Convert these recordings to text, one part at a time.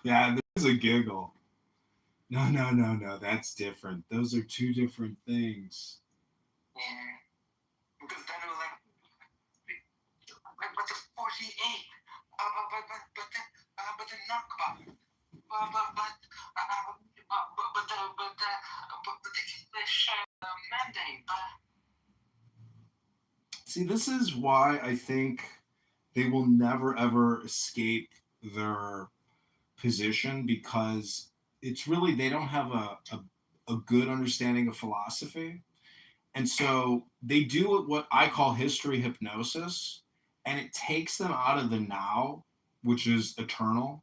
Yeah, there's a giggle. No, no, no, no. That's different. Those are two different things. Yeah. Because then it was like, but the 48, but the Nakba, but the English mandate, but. See, this is why I think they will never ever escape their position because it's really they don't have a good understanding of philosophy. And so they do what I call history hypnosis, and it takes them out of the now, which is eternal.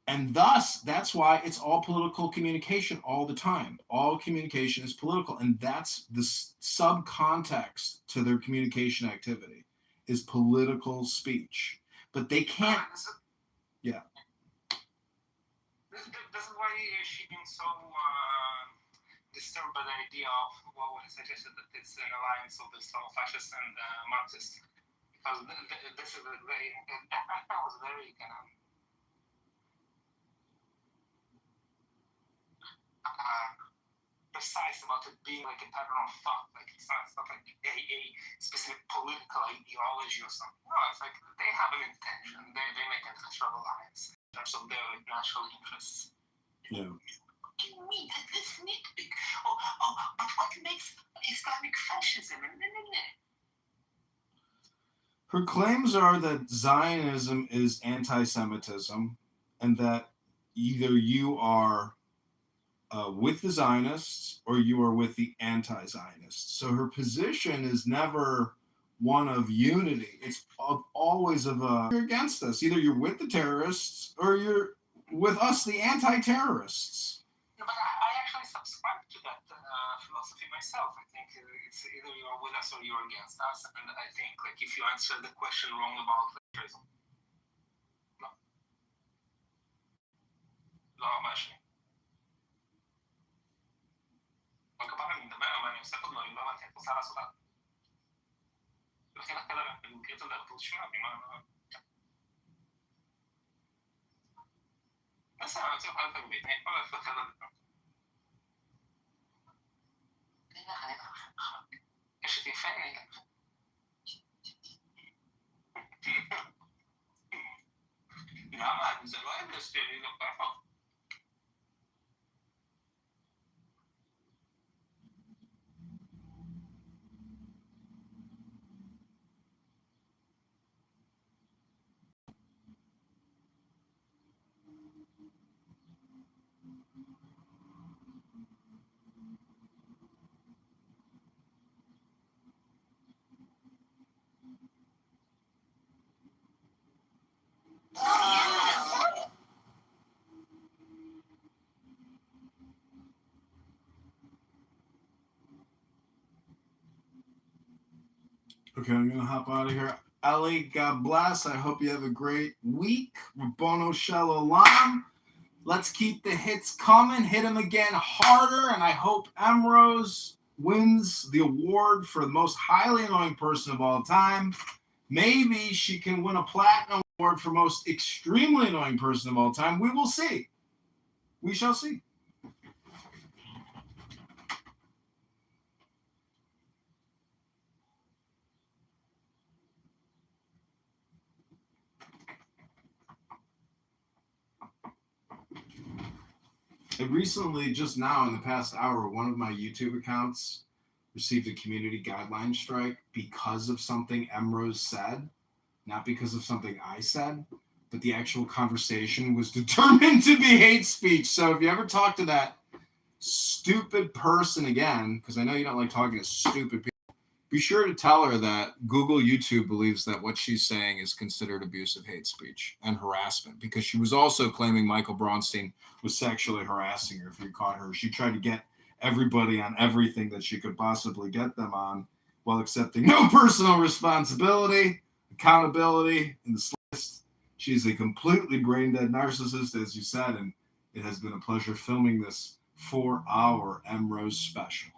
And thus, that's why it's all political communication all the time. All communication is political, and that's the subcontext to their communication activity is political speech. But they can't. Yeah. This is why she's been so disturbed by the idea of what was suggested that it's an alliance of the Islamo fascists and Marxists. Because this is very, I was very kind of precise about it being like a pattern of thought. Like it's not like a specific political ideology or something. No, it's like they have an intention. They make an intentional alliance in terms of their like, national interests. Yeah. Me, this nitpick. But what makes Islamic fascism? Her claims are that Zionism is anti-Semitism, and that either you are with the Zionists or you are with the anti-Zionists. So her position is never one of unity. It's always of you're against us. Either you're with the terrorists or you're with us, the anti-terrorists. No, but I actually subscribe to that philosophy myself. I think it's either you're with us or you're against us. And I think like if you answer the question wrong about terrorism, no. No, ماشي. وكمان من دماغ ما يستفاد من الإمام تحفظ على صلاة. الخلاف كده الجيت اللي بتوشينا بما مثلا أنا أشوف هذا البيت ما بفكر هذا إيش تفعل لا ما نزل وين بس تريد أفهم Okay, I'm gonna hop out of here. Ali, God bless. I hope you have a great week. Rabono Shalom. Let's keep the hits coming. Hit him again harder, and I hope Emrose wins the award for the most highly annoying person of all time. Maybe she can win a platinum award for most extremely annoying person of all time. We will see. We shall see. And recently, just now in the past hour, one of my YouTube accounts received a community guideline strike because of something Emrose said, not because of something I said, but the actual conversation was determined to be hate speech. So if you ever talk to that stupid person again, because I know you don't like talking to stupid people, be sure to tell her that Google YouTube believes that what she's saying is considered abusive hate speech and harassment, because she was also claiming Michael Braunstein was sexually harassing her. If you caught her, she tried to get everybody on everything that she could possibly get them on while accepting no personal responsibility, accountability in the slightest. She's a completely brain-dead narcissist, as you said, and it has been a pleasure filming this 4-hour Emrose special.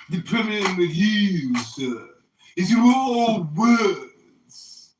The problem with you, sir, is you are all words.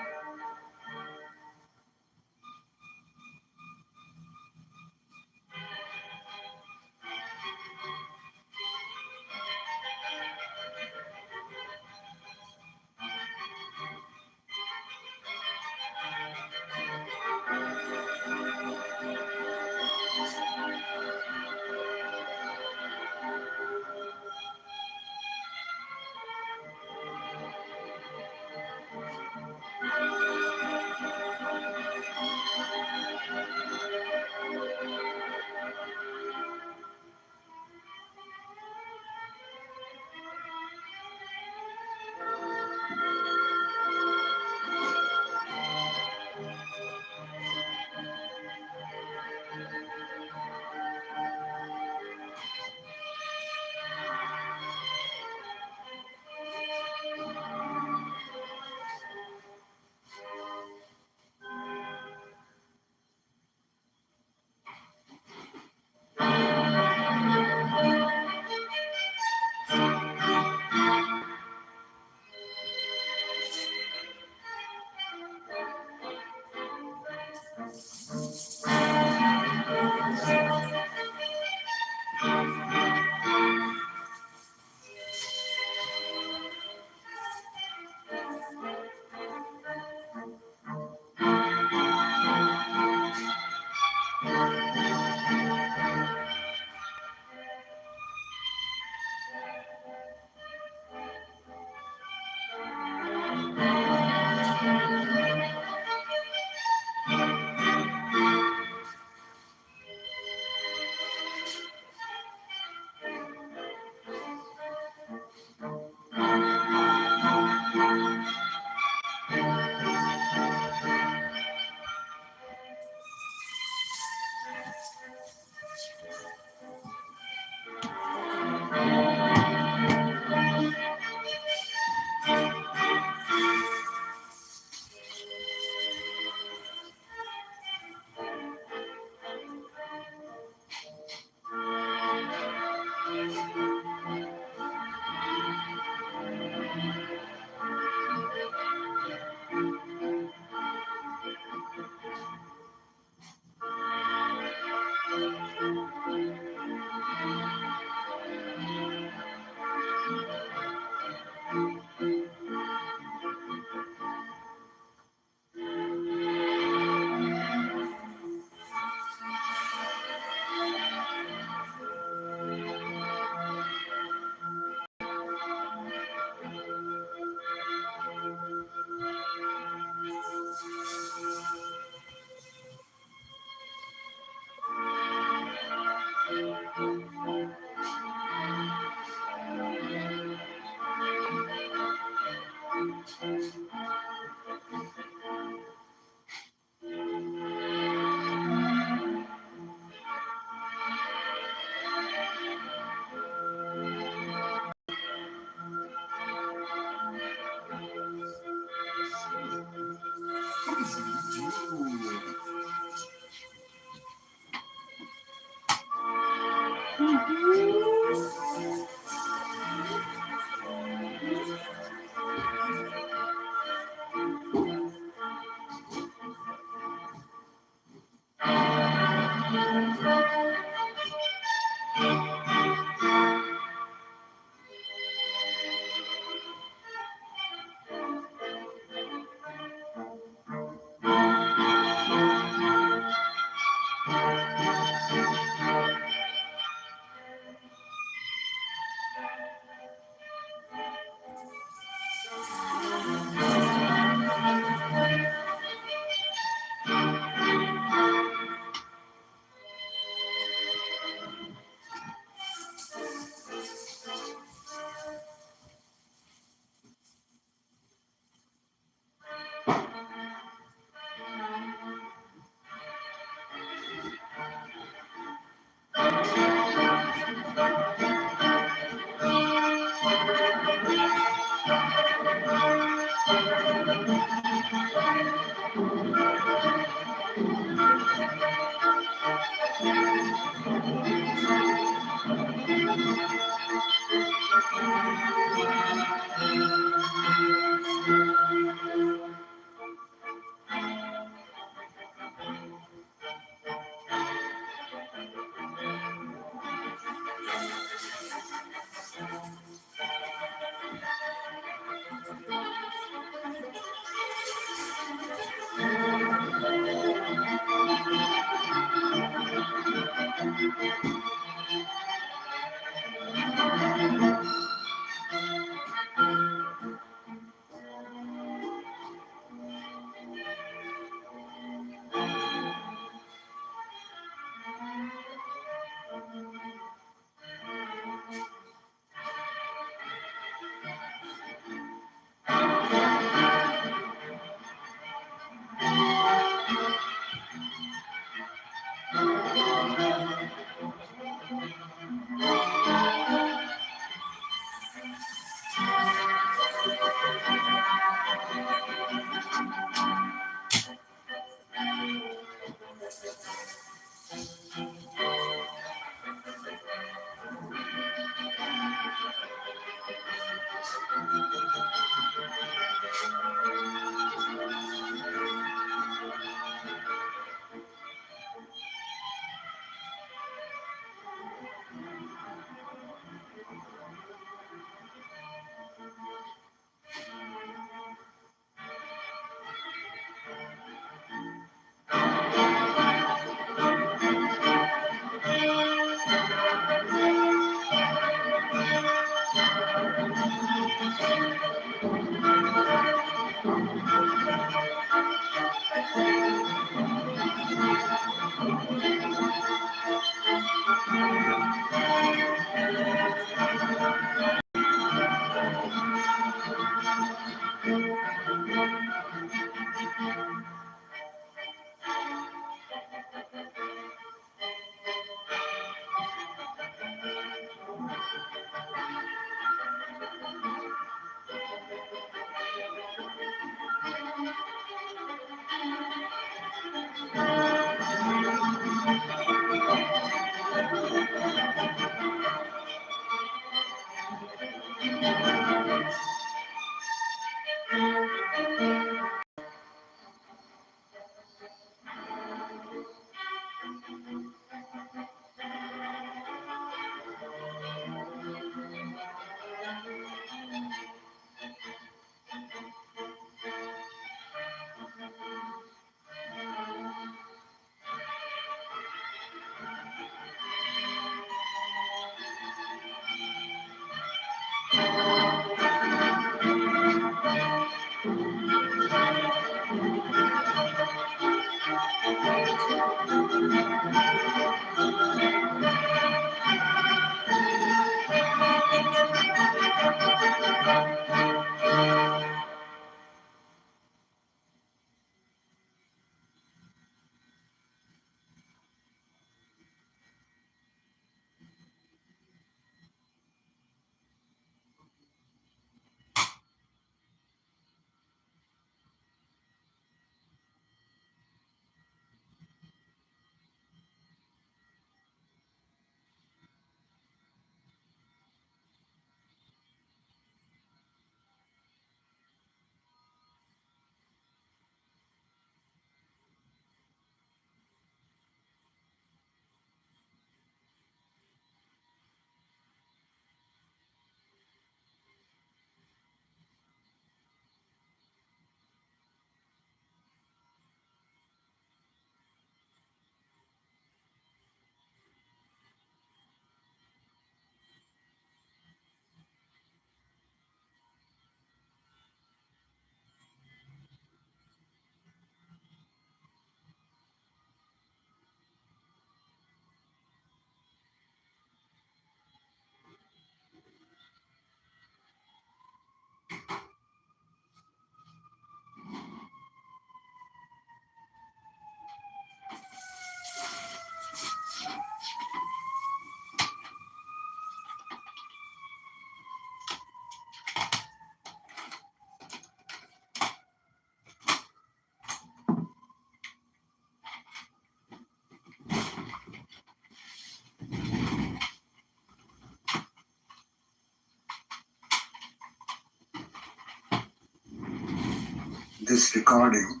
This recording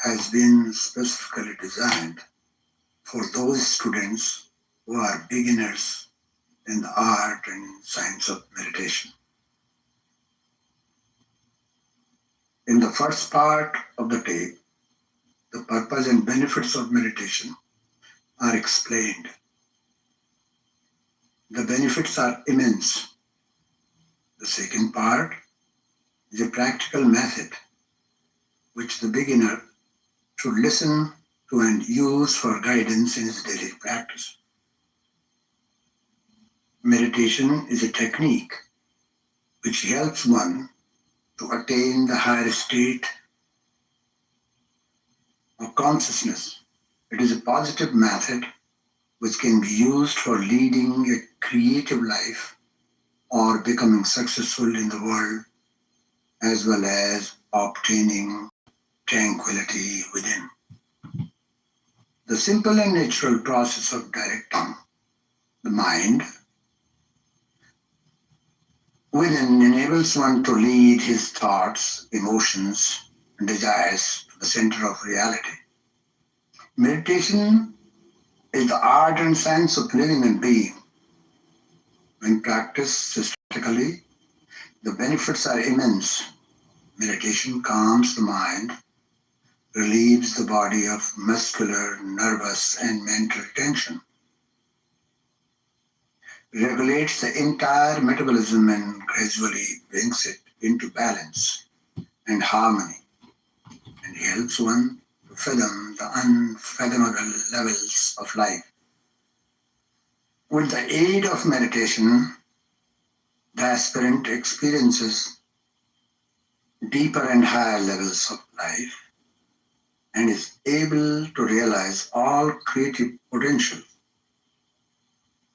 has been specifically designed for those students who are beginners in the art and science of meditation. In the first part of the tape, the purpose and benefits of meditation are explained. The benefits are immense. The second part is a practical method which the beginner should listen to and use for guidance in his daily practice. Meditation is a technique which helps one to attain the higher state of consciousness. It is a positive method which can be used for leading a creative life or becoming successful in the world, as well as obtaining tranquility within. The simple and natural process of directing the mind within enables one to lead his thoughts, emotions, and desires to the center of reality. Meditation is the art and science of living and being. When practiced systematically, the benefits are immense. Meditation calms the mind, relieves the body of muscular, nervous, and mental tension, regulates the entire metabolism and gradually brings it into balance and harmony, and helps one to fathom the unfathomable levels of life. With the aid of meditation, the aspirant experiences deeper and higher levels of life and is able to realize all creative potential.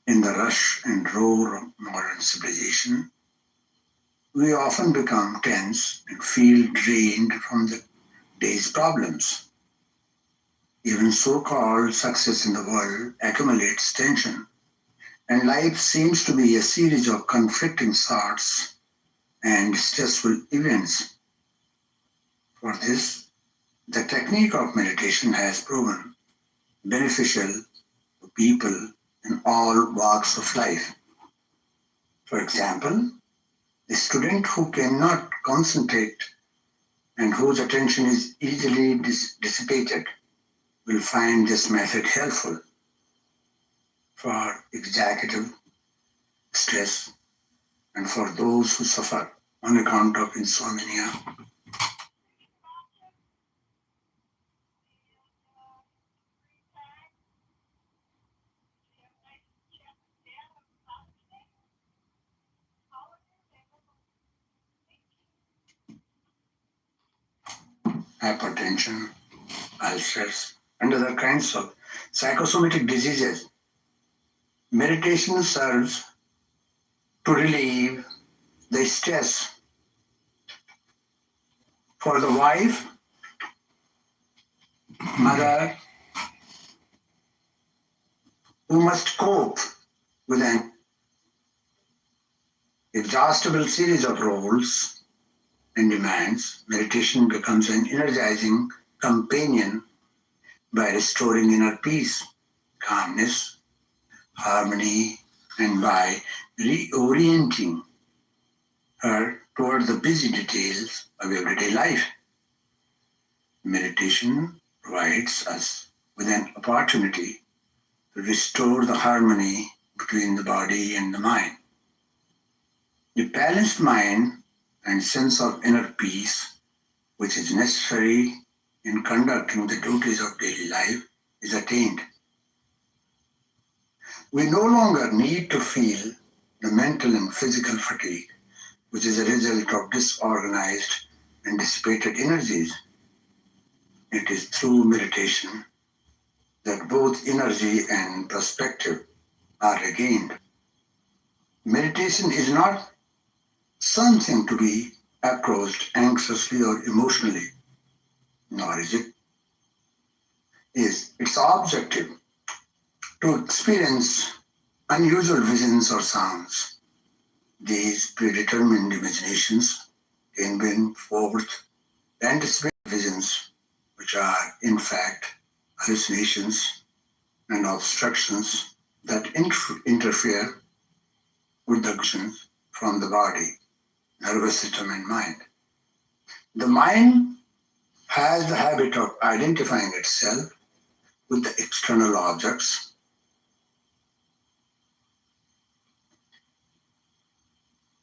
In the rush and roar of modern civilization, we often become tense and feel drained from the day's problems. Even so-called success in the world accumulates tension, and life seems to be a series of conflicting thoughts and stressful events. For this, the technique of meditation has proven beneficial to people in all walks of life. For example, a student who cannot concentrate and whose attention is easily dissipated will find this method helpful. For executive stress and for those who suffer on account of insomnia, hypertension, ulcers, and other kinds of psychosomatic diseases. Meditation serves to relieve the stress. For the wife, mother, who must cope with an exhaustible series of roles and demands, meditation becomes an energizing companion by restoring inner peace, calmness, harmony, and by reorienting her toward the busy details of everyday life. Meditation provides us with an opportunity to restore the harmony between the body and the mind. A balanced mind and sense of inner peace, which is necessary in conducting the duties of daily life, is attained. We no longer need to feel the mental and physical fatigue, which is a result of disorganized and dissipated energies. It is through meditation that both energy and perspective are regained. Meditation is not something to be approached anxiously or emotionally, nor is its objective to experience unusual visions or sounds. These predetermined imaginations can bring forth The anticipated visions, which are in fact hallucinations and obstructions that interfere with the actions from the body, nervous system, and mind. The mind has the habit of identifying itself with the external objects,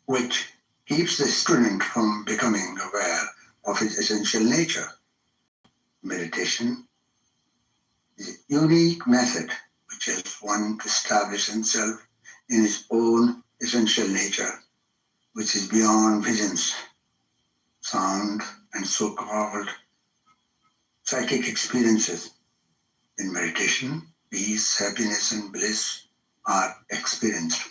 which keeps the student from becoming aware of his essential nature. Meditation is a unique method which helps one to establish himself in his own essential nature, which is beyond visions, sound, and so-called psychic experiences. In meditation, peace, happiness, and bliss are experienced.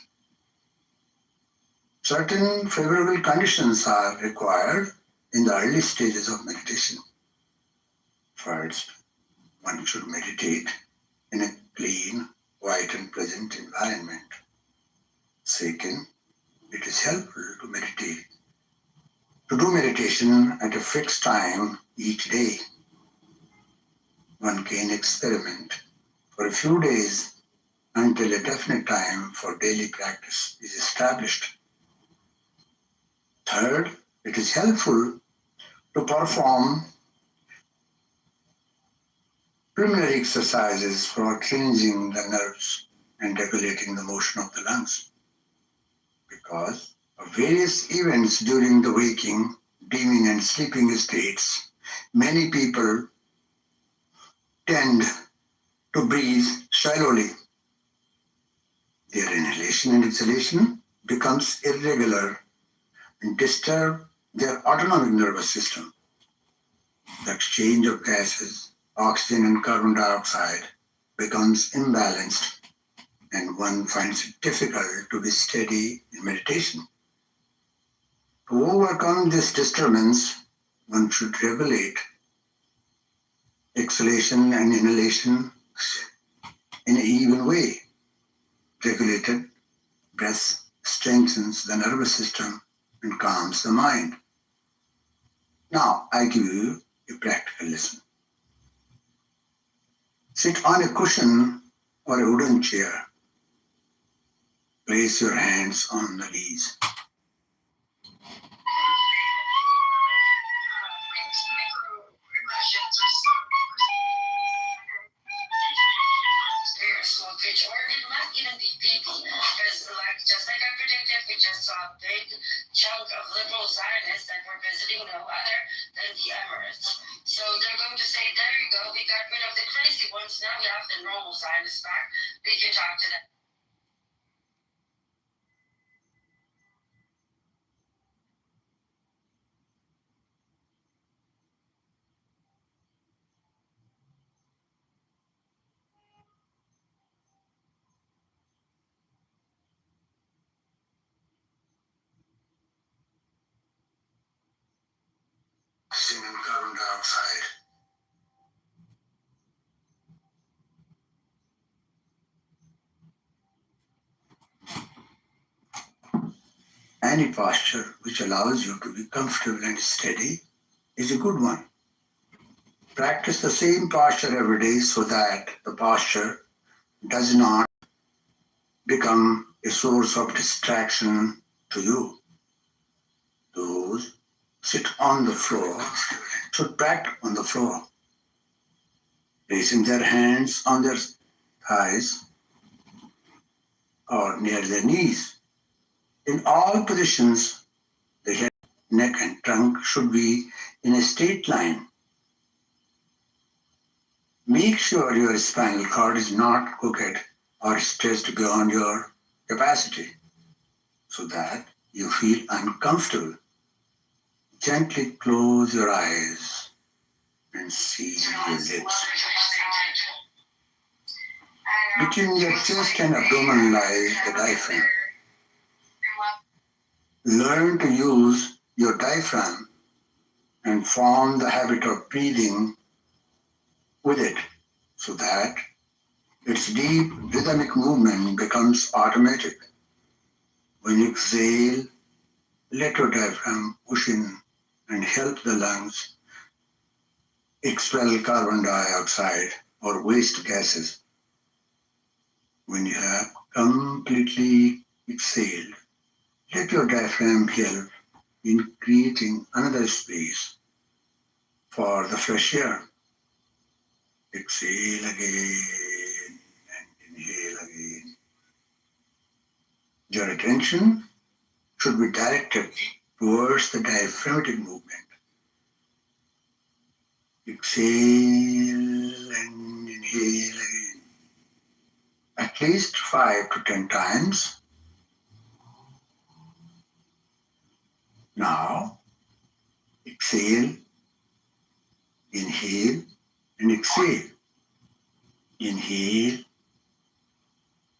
Certain favorable conditions are required in the early stages of meditation. First, one should meditate in a clean, quiet, and pleasant environment. Second, it is helpful to do meditation at a fixed time each day. One can experiment for a few days until a definite time for daily practice is established. Third, it is helpful to perform preliminary exercises for cleansing the nerves and regulating the motion of the lungs. Because of various events during the waking, dreaming, and sleeping states, many people tend to breathe shallowly. Their inhalation and exhalation becomes irregular and disturb their autonomic nervous system. The exchange of gases, oxygen and carbon dioxide, becomes imbalanced, and one finds it difficult to be steady in meditation. To overcome this disturbance, one should regulate exhalation and inhalation in an even way. Regulated breath strengthens the nervous system and calms the mind. Now, I give you a practical lesson. Sit on a cushion or a wooden chair. Place your hands on the knees. Pitch, or it might even be people, because just like I predicted, we just saw a big chunk of liberal Zionists that were visiting no other than the Emirates. So they're going to say, there you go, we got rid of the crazy ones, now we have the normal Zionists back, we can talk to them. Oxygen and carbon dioxide. Any posture which allows you to be comfortable and steady is a good one. Practice the same posture every day so that the posture does not become a source of distraction to you. Those sit on the floor should practice on the floor, placing their hands on their thighs or near their knees. In all positions, the head, neck, and trunk should be in a straight line. Make sure your spinal cord is not crooked or stressed beyond your capacity so that you feel uncomfortable. Gently close your eyes and see your lips. Between your chest and abdomen lies the diaphragm. Learn to use your diaphragm and form the habit of breathing with it so that its deep rhythmic movement becomes automatic. When you exhale, let your diaphragm push in and help the lungs expel carbon dioxide or waste gases. When you have completely exhaled, let your diaphragm help in creating another space for the fresh air. Exhale again and inhale again. Your attention should be directed towards the diaphragmatic movement. Exhale and inhale again. At least 5 to 10 times. Now, exhale, inhale, and exhale. Inhale,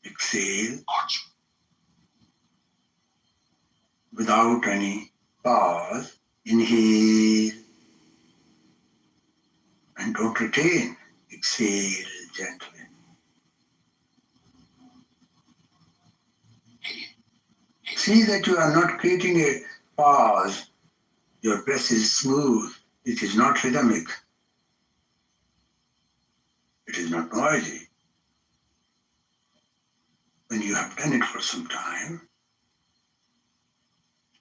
exhale, without any pause. Inhale, and don't retain. Exhale gently. See that you are not creating a pause. Your breath is smooth. It is not rhythmic. It is not noisy. When you have done it for some time,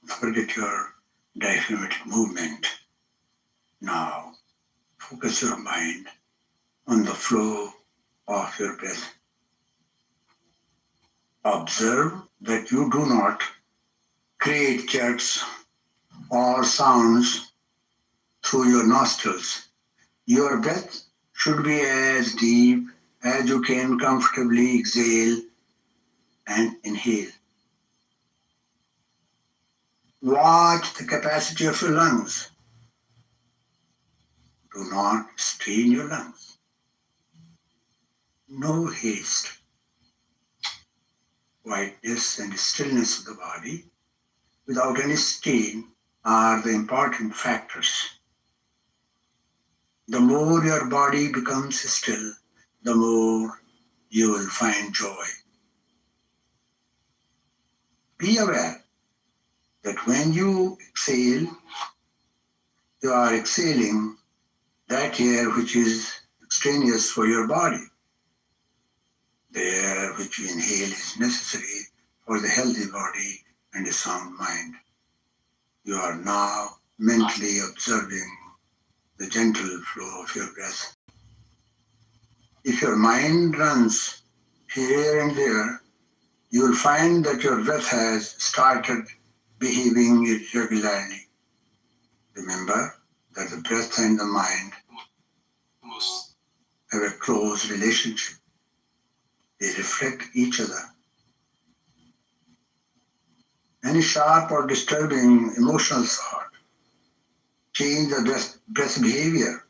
forget your diaphragmatic movement. Now, focus your mind on the flow of your breath. Observe that you do not create jerks or sounds through your nostrils. Your breath should be as deep as you can comfortably exhale and inhale. Watch the capacity of your lungs. Do not strain your lungs. No haste. Quietness and stillness of the body without any strain are the important factors. The more your body becomes still, the more you will find joy. Be aware that when you exhale, you are exhaling that air which is extraneous for your body. The air which you inhale is necessary for the healthy body and a sound mind. You are now mentally observing the gentle flow of your breath. If your mind runs here and there, you will find that your breath has started behaving irregularly. Remember that the breath and the mind have a close relationship. They reflect each other. Any sharp or disturbing emotional thought change the breath behavior.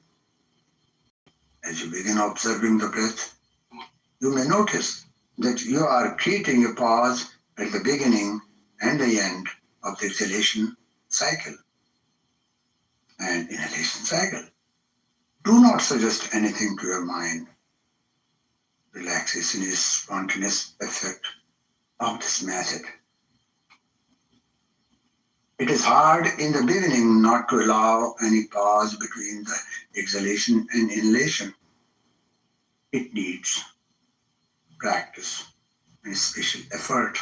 As you begin observing the breath, you may notice that you are creating a pause at the beginning and the end of the exhalation cycle and inhalation cycle. Do not suggest anything to your mind. Relaxation is spontaneous effect of this method. It is hard in the beginning not to allow any pause between the exhalation and inhalation. It needs practice and special effort.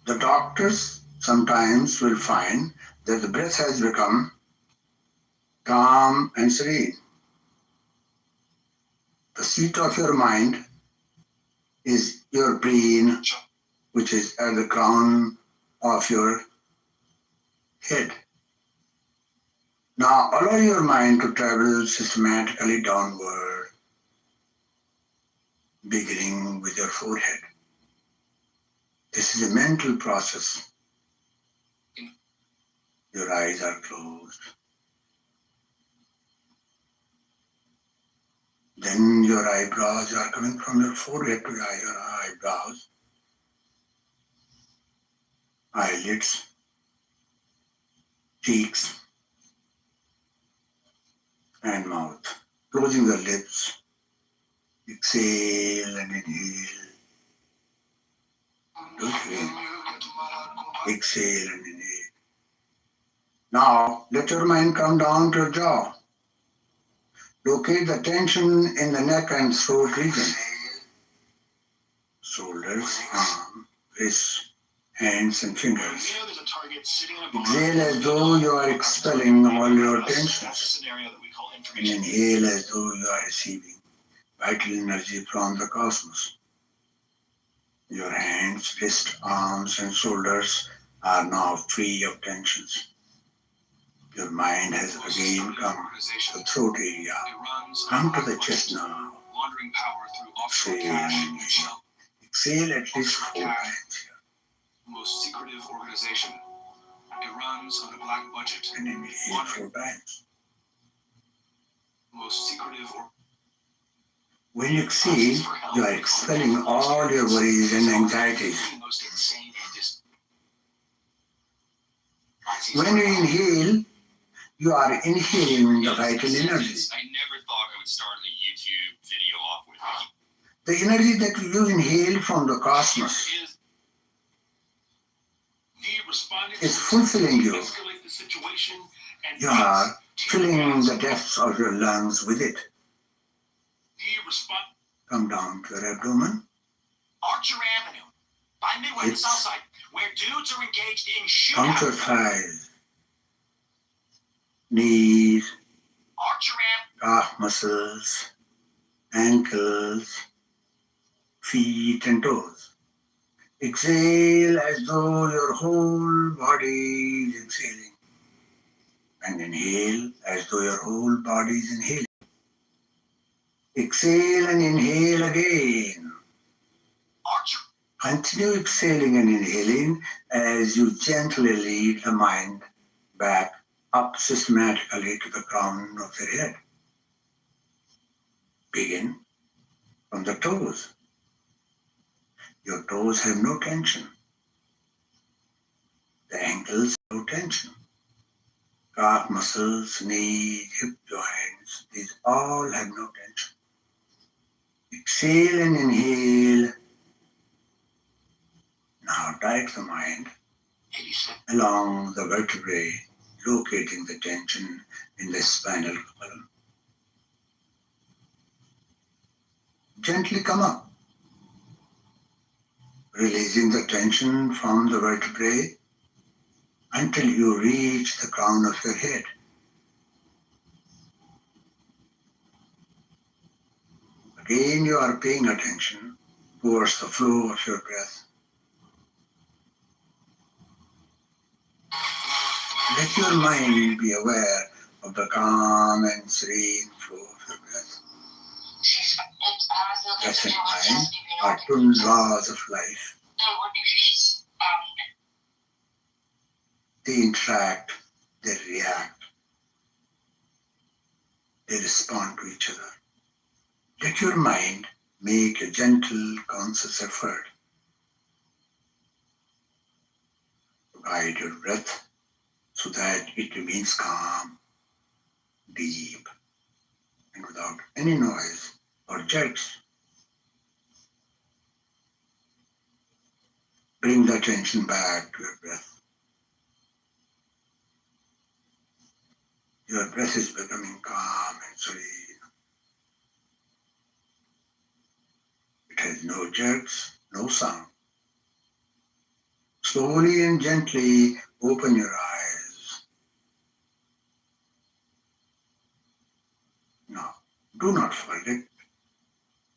The doctors sometimes will find that the breath has become calm and serene. The seat of your mind is your brain, which is at the crown of your head. Now allow your mind to travel systematically downward, beginning with your forehead. This is a mental process. Your eyes are closed. Then your eyebrows are coming from your forehead to your eyebrows, eyelids, cheeks, and mouth. Closing the lips, exhale and inhale. Do it again. Exhale and inhale. Now let your mind come down to your jaw. Locate the tension in the neck and throat region. Shoulders, arm, wrists, hands and fingers. Exhale as though you are expelling all your tensions. And inhale as though you are receiving vital energy from the cosmos. Your hands, wrists, arms and shoulders are now free of tensions. Your mind has again come to the throat area. Come to the chest now. Exhale. Exhale at least 4 times. Most secretive organization. It runs on a black budget. And inhale 4 times. Most secretive. When you exhale, you are expelling all your worries and anxieties. When you inhale, you are inhaling the vital energy. I never thought I would start a YouTube video off with The energy that you inhale from the cosmos is fulfilling you. You are filling the depths of your lungs with it. Come down to your abdomen. Archer Avenue, by Midway, the south side, where dudes are engaged in Come to your thighs, knees, Archer calf muscles, ankles, feet and toes. Exhale as though your whole body is exhaling. And inhale as though your whole body is inhaling. Exhale and inhale again. Archer. Continue exhaling and inhaling as you gently lead the mind back up systematically to the crown of your head. Begin from the toes. Your toes have no tension. The ankles have no tension. Calf muscles, knees, hip joints, these all have no tension. Exhale and inhale. Now direct the mind along the vertebrae, locating the tension in the spinal column. Gently come up, releasing the tension from the vertebrae until you reach the crown of your head. Again, you are paying attention towards the flow of your breath. Let your mind be aware of the calm and serene flow of your breath. Breath and mind are twin laws of life. They interact, they react, they respond to each other. Let your mind make a gentle, conscious effort to guide your breath so that it remains calm, deep, and without any noise or jerks. Bring the attention back to your breath. Your breath is becoming calm and serene. It has no jerks, no sound. Slowly and gently open your eyes. Now, do not forget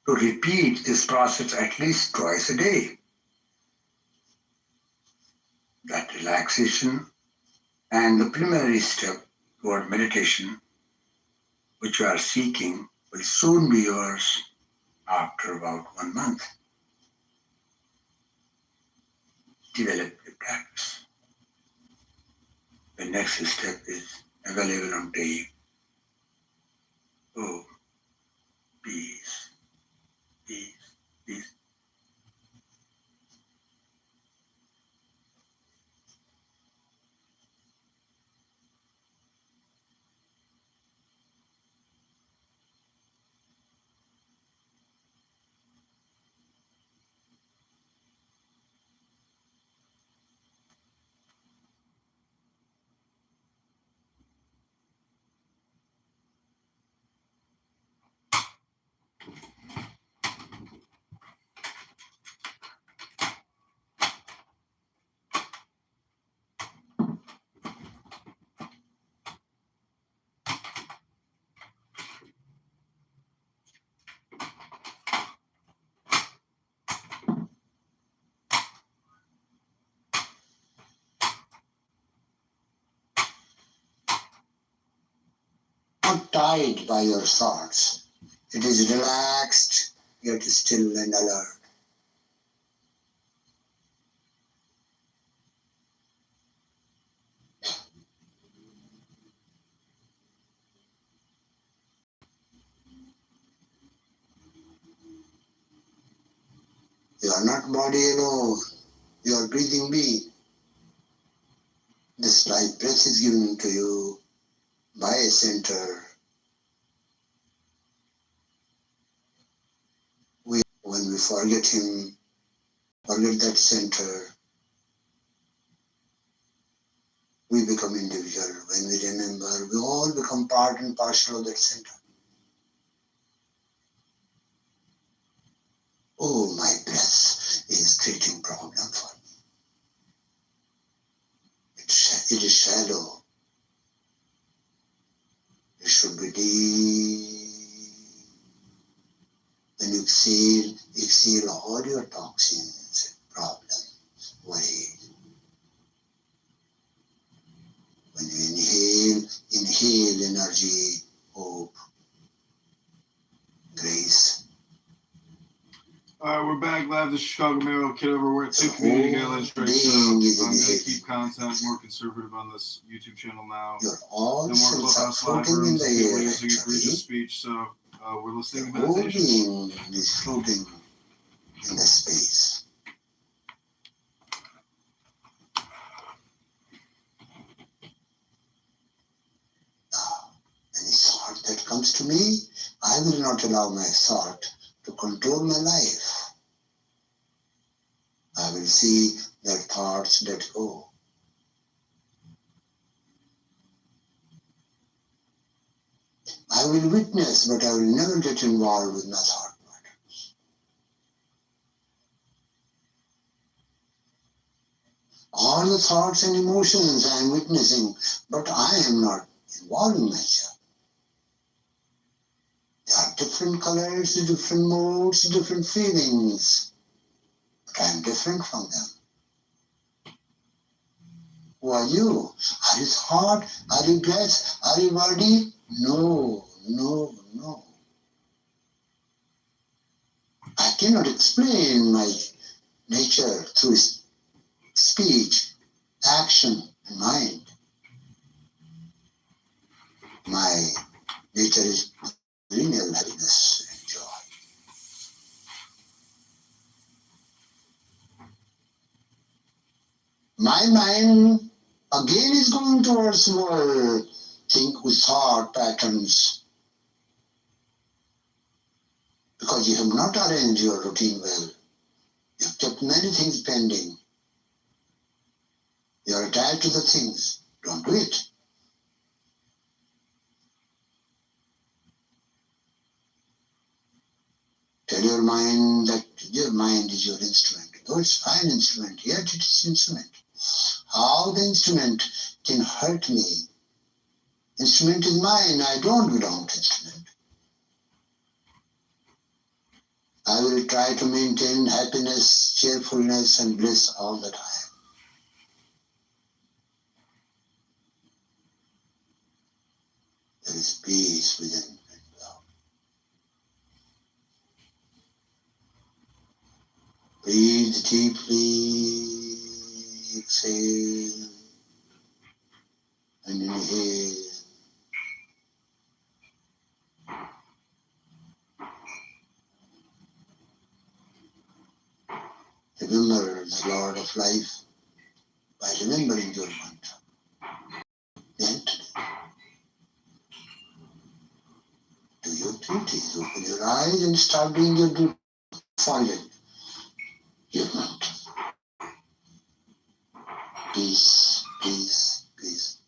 to repeat this process at least twice a day. That relaxation and the preliminary step toward meditation, which you are seeking, will soon be yours after about 1 month. Develop the practice. The next step is available on tape. Oh, peace, peace, peace. not tied by your thoughts. It is relaxed, yet still and alert. You are not body alone. You are breathing being. This life breath is given to you by a center. When we forget him, forget that center, we become individual. When we remember, we all become part and parcel of that center. Oh, my breath is creating problem for me. It is shallow. It should be deep. When you exhale all your toxins, problems, worry. When you inhale energy, hope, grace. All right, we're back live. The Chicago Mayor Kitover. We're at two The community whole guidelines straight, so being I'm is going to behaving. keep content more conservative on this YouTube channel now. Your all No more cells are clubhouse live floating in rooms the of people air, using egregious actually. speech, so we're listening The to whole meditation. being is floating in the space. Any thought that comes to me, I will not allow my thought to control my life. I will see the thoughts that go. I will witness, but I will never get involved with my thought patterns. All the thoughts and emotions I am witnessing, but I am not involving myself. There are different colors, different moods, different feelings, but I am different from them. Who are you? Are you thought? Are you breath? Are you body? No, no, no. I cannot explain my nature through speech, action, and mind. My nature is perennial happiness and joy. My mind again is going towards world, think with thought patterns, because you have not arranged your routine well. You have kept many things pending. You are attached to the things. Don't do it. Tell your mind that your mind is your instrument. Though it's fine instrument, yet it is instrument. How the instrument can hurt me? Instrument is mine. I don't belong to instrument. I will try to maintain happiness, cheerfulness, and bliss all the time. There is peace within and without. Breathe deeply, exhale, and inhale. Remember the Lord of Life by remembering your mantra. Gently do your duties. Open your eyes and start doing your duty. Follow your mantra. Peace, peace, peace.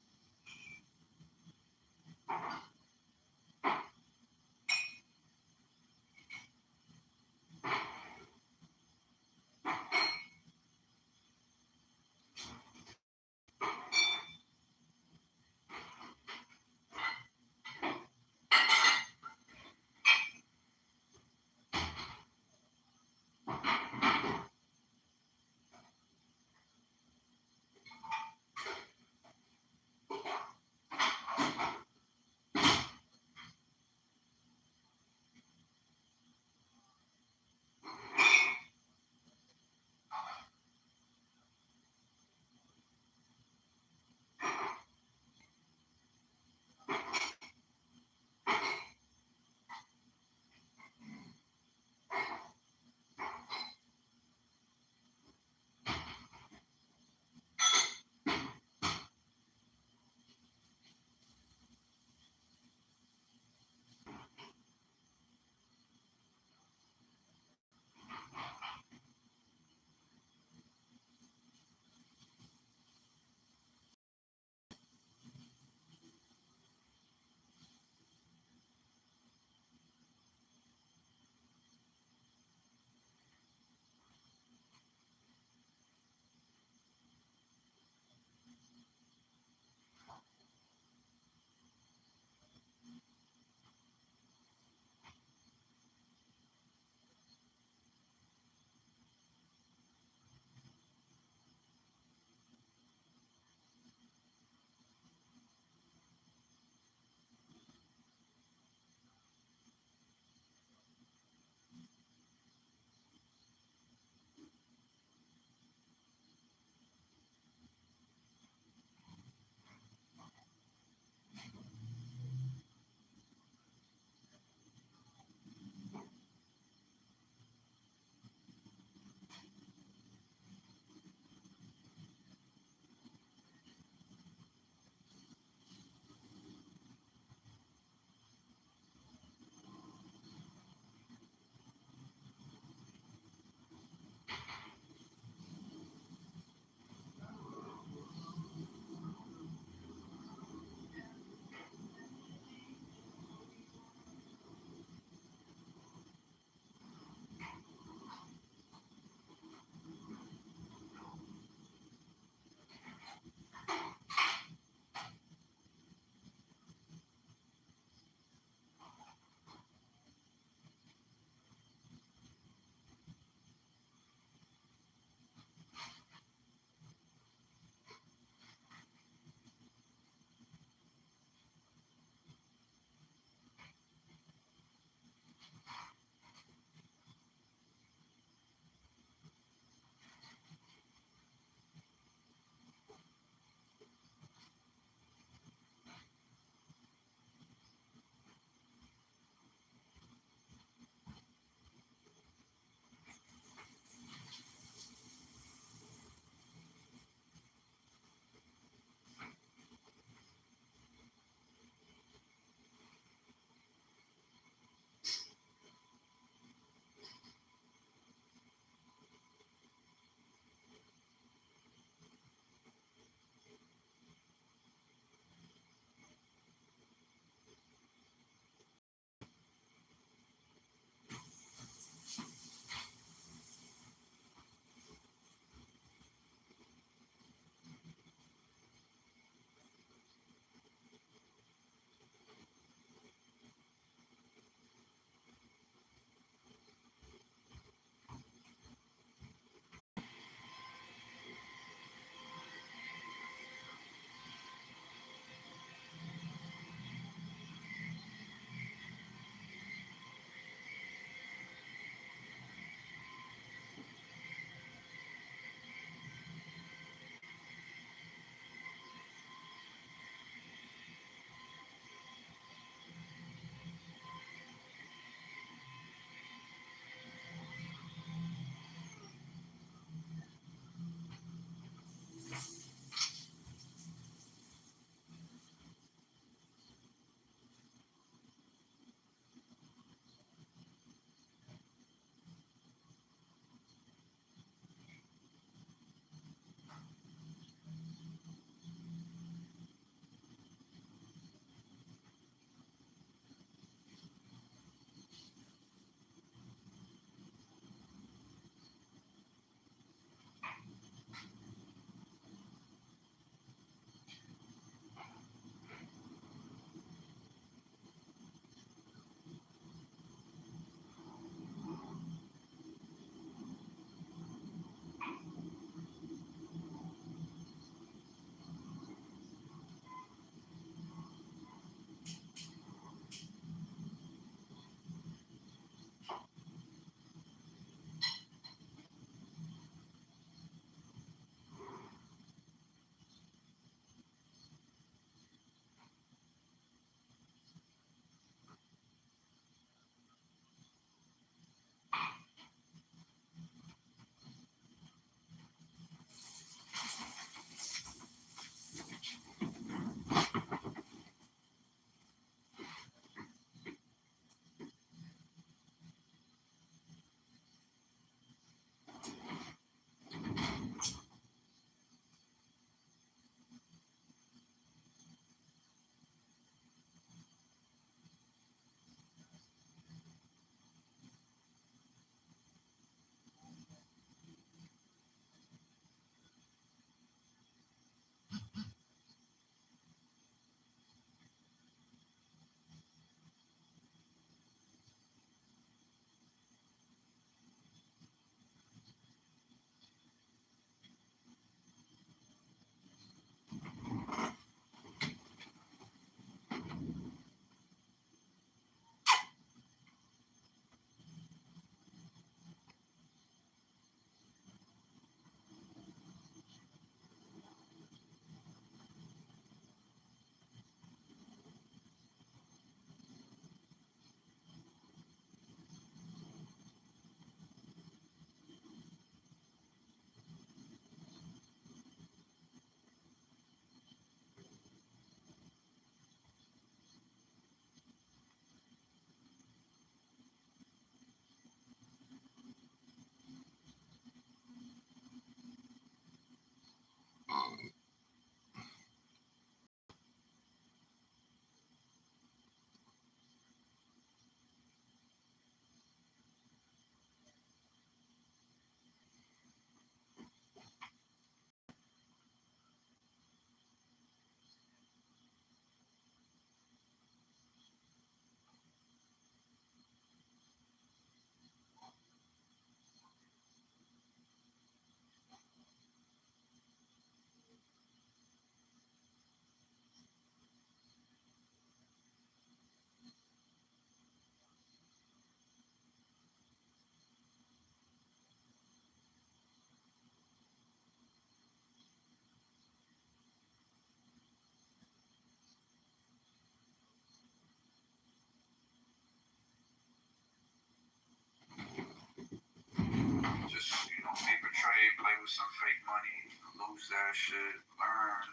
with some fake money, lose that shit, learn,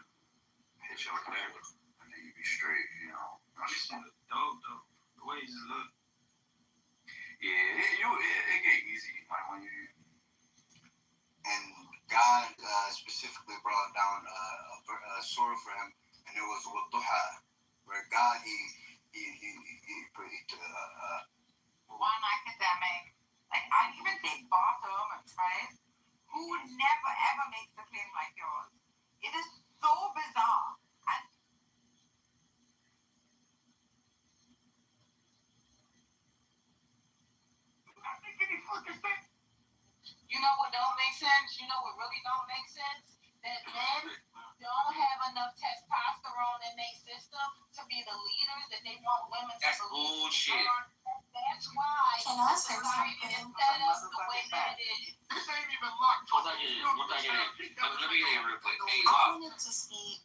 hit your leg, and then you be straight, you know. This one is dope, though. The way you look. Yeah, it get easy, like when you. And God specifically brought down a surah for him, and it was Wadduha, where God he one academic, like I even take Bob Herman, right? Who would never ever make the claim like yours. It is so bizarre. And you know what don't make sense? You know what really don't make sense? That men don't have enough testosterone in their system to be the leaders that they want women to That's believe. bullshit. That's why Can I say society is something? set up the way that it is. This ain't even locked. Let me get in real quick. Hey, I Lock. wanted to speak.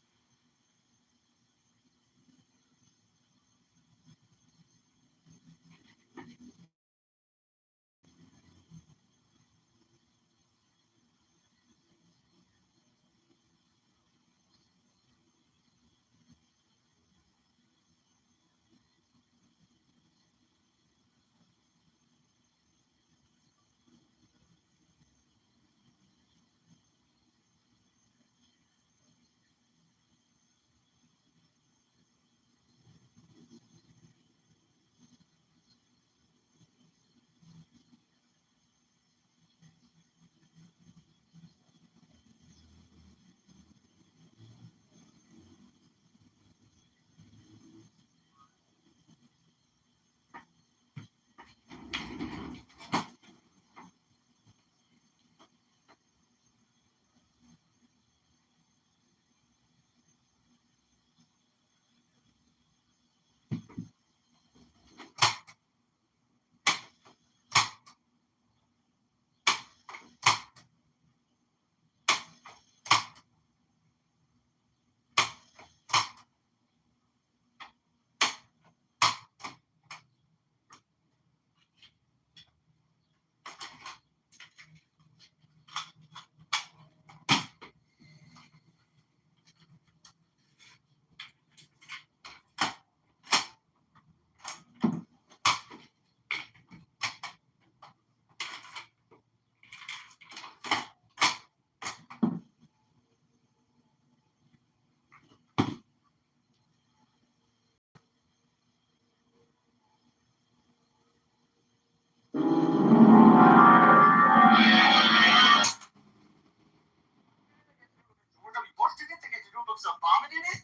We're gonna be forced to get to do books of vomit in it?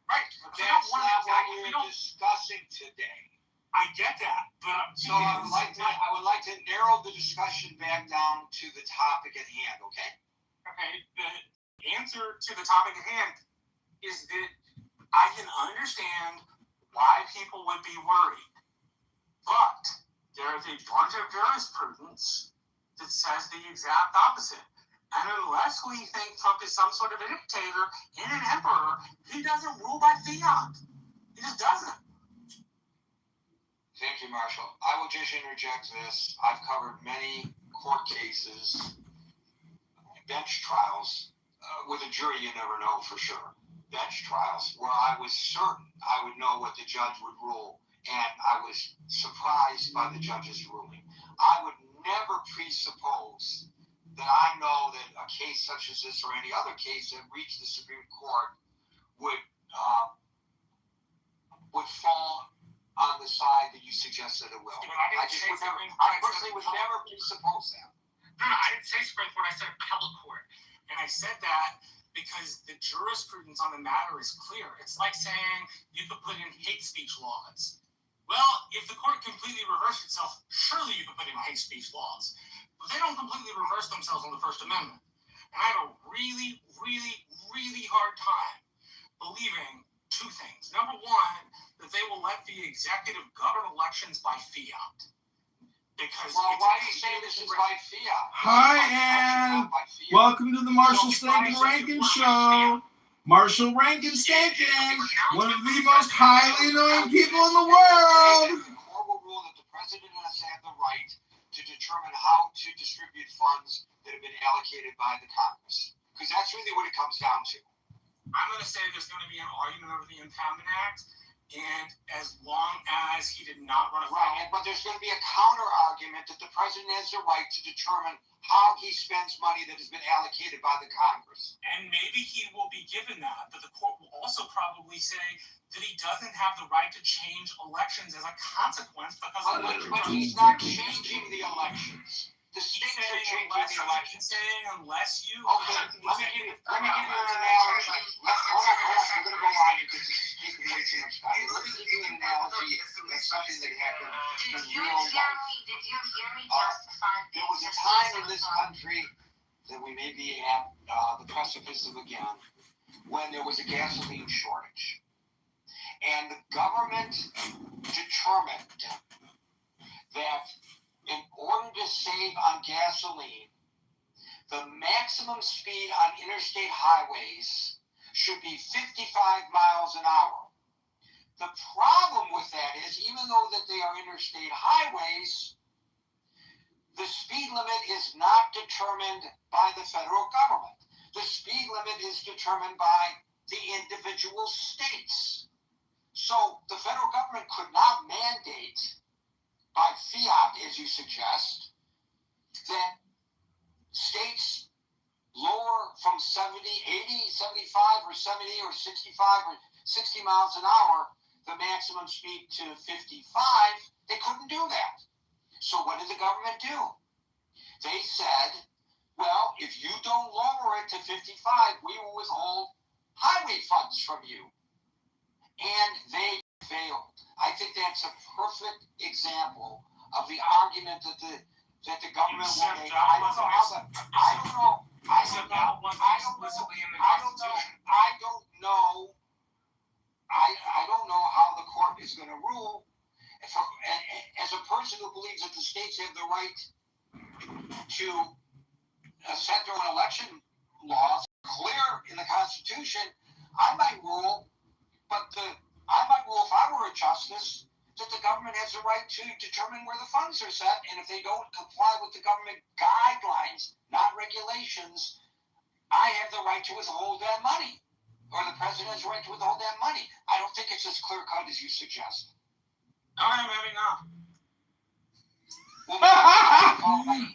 Right. That's not what we're discussing today. I get that, but So I would like to narrow the discussion back down to the topic at hand, okay? okay, the answer to the topic at hand is that I can understand why people would be worried. But there is a bunch of jurisprudence that says the exact opposite. And unless we think Trump is some sort of a dictator and an emperor, he doesn't rule by fiat. He just doesn't. Thank you, Marshall. I will just interject this. I've covered many court cases, bench trials. With a jury, you never know for sure. Bench trials where I was certain I would know what the judge would rule, and I was surprised by the judge's ruling. I would never presuppose that I know that a case such as this or any other case that reached the Supreme Court would fall on the side that you suggested it will. But I personally would never presuppose that. No, I didn't say Supreme Court, I said appellate court. And I said that because the jurisprudence on the matter is clear. It's like saying you could put in hate speech laws. Well, if the court completely reversed itself, surely you could put in hate speech laws. But they don't completely reverse themselves on the First Amendment. And I have a really, really, really hard time believing two things. Number one, that they will let the executive govern elections by fiat. Because why do you say this is by fiat? Hi, and welcome to the Marshall Stankin Rankin Show. Marshall Rankin Stankin, one of the most highly annoying people in the world. The court will rule that the president has to have the right to determine how to distribute funds that have been allocated by the Congress. Because that's really what it comes down to. I'm going to say there's going to be an argument over the Impoundment Act, and as long as he did not run afoul. Right, but there's going to be a counter argument that the president has the right to determine how he spends money that has been allocated by the Congress. And maybe he will be given that, but the court will also probably say that he doesn't have the right to change elections as a consequence because of But he's not changing the elections. The states are changing the elections. Unless you. Okay, let me give you an analogy. Hold on. I'm going to go on because it's taking way too much time. Let me give you an analogy of something that happened in real life. Did you hear me justify There was a time in this country that we may be at the precipice of again when there was a gasoline shortage. And the government determined that in order to save on gasoline, the maximum speed on interstate highways should be 55 miles an hour. The problem with that is, even though that they are interstate highways, the speed limit is not determined by the federal government. The speed limit is determined by the individual states. So the federal government could not mandate by fiat, as you suggest, that states lower from 70, 80, 75, or 70, or 65, or 60 miles an hour, the maximum speed to 55. They couldn't do that. So what did the government do? They said, well, if you don't lower it to 55, we will withhold highway funds from you. And they failed. I think that's a perfect example of the argument that the government will make. I don't know how the court is going to rule. As a person who believes that the states have the right to set their own election laws clear in the Constitution, I might rule, if I were a justice, that the government has the right to determine where the funds are set, and if they don't comply with the government guidelines, not regulations, I have the right to withhold that money, or the president has the right to withhold that money. I don't think it's as clear-cut as you suggest. Maybe not.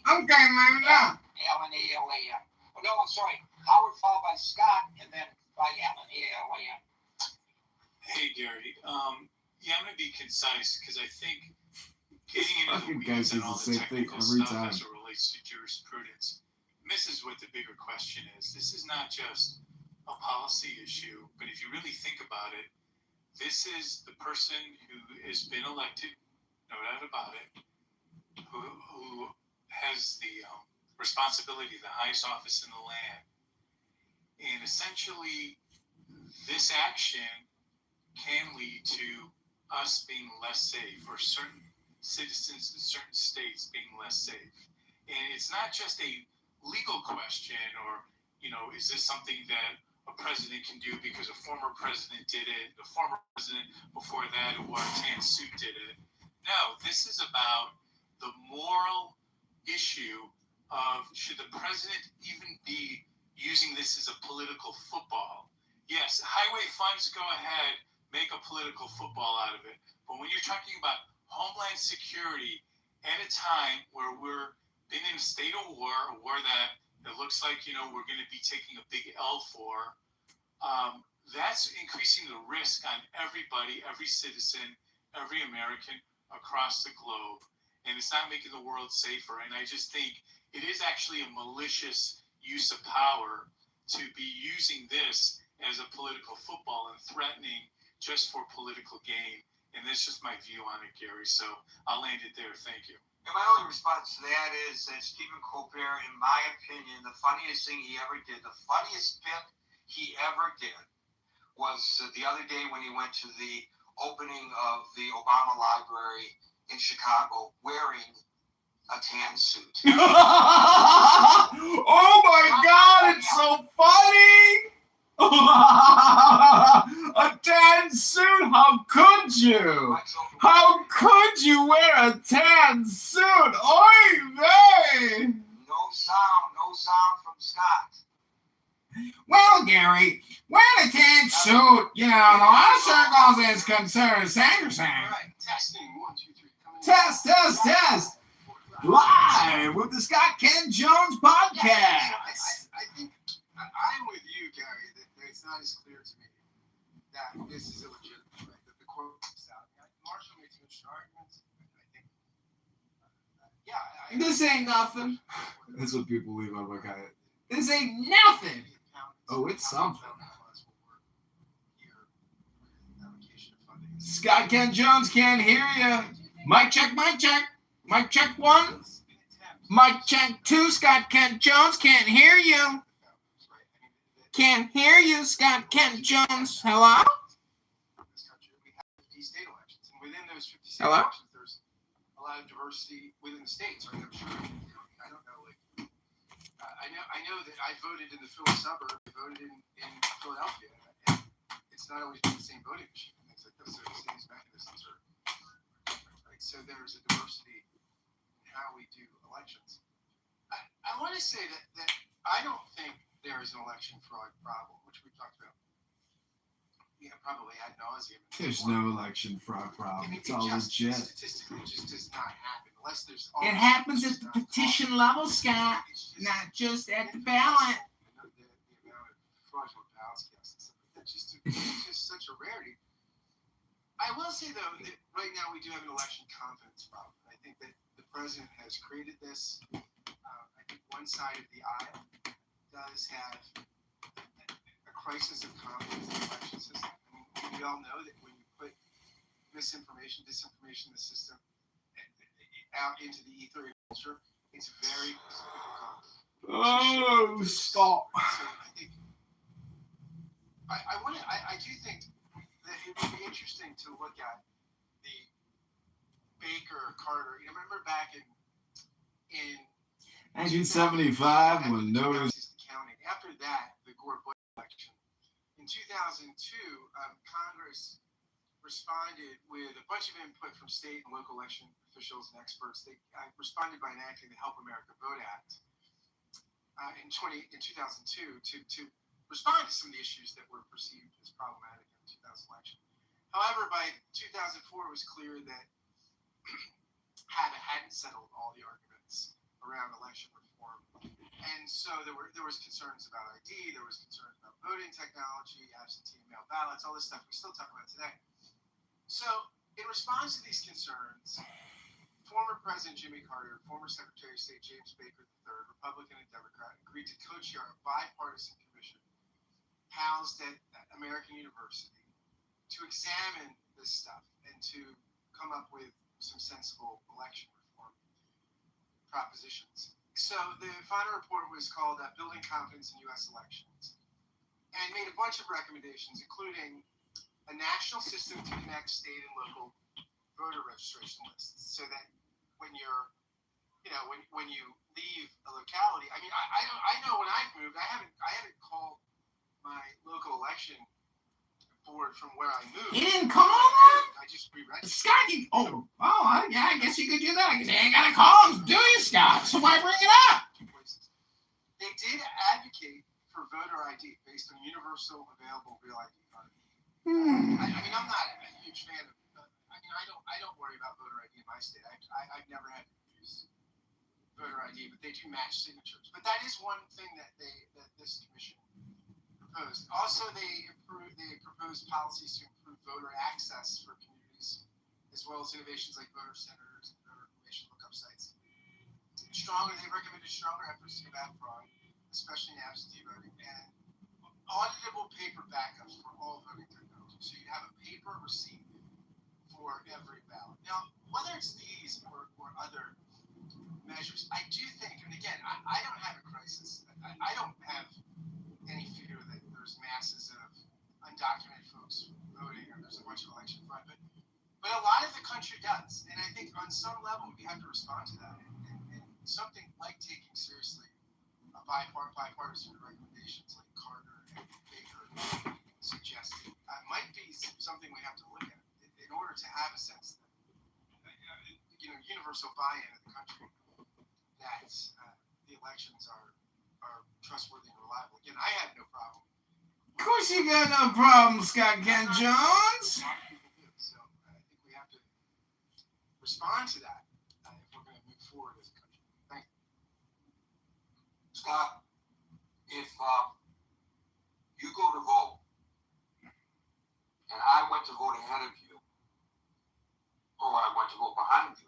I'm getting maybe not. L-N-A-L-A-M. Oh, no, I'm sorry. Howard followed by Scott, and then by L-N-A-L-A-M. Hey, Gary. Yeah, I'm going to be concise because I think getting into the guys weeds and do all the the same thing technical every stuff time. as it relates to jurisprudence misses what the bigger question is. This is not just a policy issue, but if you really think about it, this is the person who has been elected, no doubt about it, who has the responsibility of the highest office in the land. And essentially, this action can lead to us being less safe, or certain citizens in certain states being less safe. And it's not just a legal question, or, is this something that a president can do because a former president did it, the former president before that who wore a tan suit did it. No, this is about the moral issue of, should the president even be using this as a political football? Yes, highway funds, go ahead, make a political football out of it. But when you're talking about homeland security at a time where we're been in a state of war, a war that it looks like, we're going to be taking a big L for, that's increasing the risk on everybody, every citizen, every American across the globe. And it's not making the world safer. And I just think it is actually a malicious use of power to be using this as a political football and threatening just for political gain. And that's just my view on it, Gary. So I'll land it there. Thank you. And my only response to that is that Stephen Colbert, in my opinion, the funniest thing he ever did, the funniest bit he ever did, was the other day when he went to the opening of the Obama Library in Chicago wearing a tan suit. Oh my God, it's so funny! A tan suit? How could you? How could you wear a tan suit? Oy vey! No sound from Scott. Well, Gary, wearing a tan suit, you know, in a lot of circles is considered sacrosanct. All right, testing 1, 2, 3. Coming in. Test. Live with the Scott Ken Jones podcast. I think I'm with you, Gary, that it's not as clear to me that this is illegitimate, right? That the court is out. Marshall makes some interesting arguments. I think, This ain't nothing. That's what people leave on my kind. This ain't nothing. Oh, it's something. Scott Ken Jones can't hear you. Mic check. Mic check 1. Mic check 2. Scott Ken Jones can't hear you. Can't hear you, Scott Ken Jones. Hello? Within those 50 state Hello? elections, there's a lot of diversity within the states, right? I'm sure. I don't know, I know that I voted in the Philly suburb. I voted in Philadelphia, and it's not always been the same voting machine. Things like those these mechanisms are different, right? So there's a diversity in how we do elections. I want to say that I don't think there is an election fraud problem, which we talked about. Probably ad nauseum. There's no election fraud problem. It's all legit. Statistically, it just does not happen unless there's. It happens at the petition level, Scott, not just at the ballot. The amount of fraudulent ballots cast and stuff like that, it's just such a rarity. I will say though that right now we do have an election confidence problem. I think that the president has created this. I think one side of the aisle does have a crisis of confidence in the election system. We all know that when you put misinformation, disinformation in the system out into the ether culture, it's very difficult. Oh, stop. So I think I do think that it would be interesting to look at the Baker Carter. You remember back in 1975 when notice. County. After that, the Gore Bush election. In 2002, Congress responded with a bunch of input from state and local election officials and experts. They responded by enacting the Help America Vote Act in 2002 to respond to some of the issues that were perceived as problematic in the 2000 election. However, by 2004, it was clear that hadn't settled all the arguments around election reform. And so there was concerns about ID, there was concerns about voting technology, absentee mail ballots, all this stuff we still talk about today. So in response to these concerns, former President Jimmy Carter, former Secretary of State James Baker III, Republican and Democrat, agreed to co-chair a bipartisan commission housed at American University to examine this stuff and to come up with some sensible election reform propositions. So the final report was called Building Confidence in U.S. Elections and made a bunch of recommendations, including a national system to connect state and local voter registration lists so that when you're, when you leave a locality, I mean, I know when I've moved, I haven't called my local election board from where I moved. You didn't call them? I just re-registered. Scott, yeah, I guess you could do that. I guess you ain't got to call them, do you, Scott? So why bring it up? They did advocate for voter ID based on universal available real ID. I mean, I'm not a huge fan of. I don't worry about voter ID in my state. I've never had to use voter ID, but they do match signatures. But that is one thing that this commission proposed. Also, they proposed policies to improve voter access for communities, as well as innovations like voter centers and voter information lookup sites. They recommended stronger efforts to combat fraud, especially in absentee voting, and auditable paper backups for all voting technology. So you have a paper receipt for every ballot. Now, whether it's these or other measures, I do think, and again, I don't have a crisis. I don't have any fear that there's masses of undocumented folks voting or there's a bunch of election fraud, but a lot of the country does. And I think on some level we have to respond to that. And something like taking seriously bipartisan recommendations like Carter and Baker suggested, might be something we have to look at in order to have a sense that, universal buy-in in the country that the elections are trustworthy and reliable. Again, I had no problem. Of course you got no problem, Scott Kent Jones. A lot of people do. So I think we have to respond to that if we're going to move forward as a country. Thank you. Scott, if you go to vote and I went to vote ahead of you, or I went to vote behind you,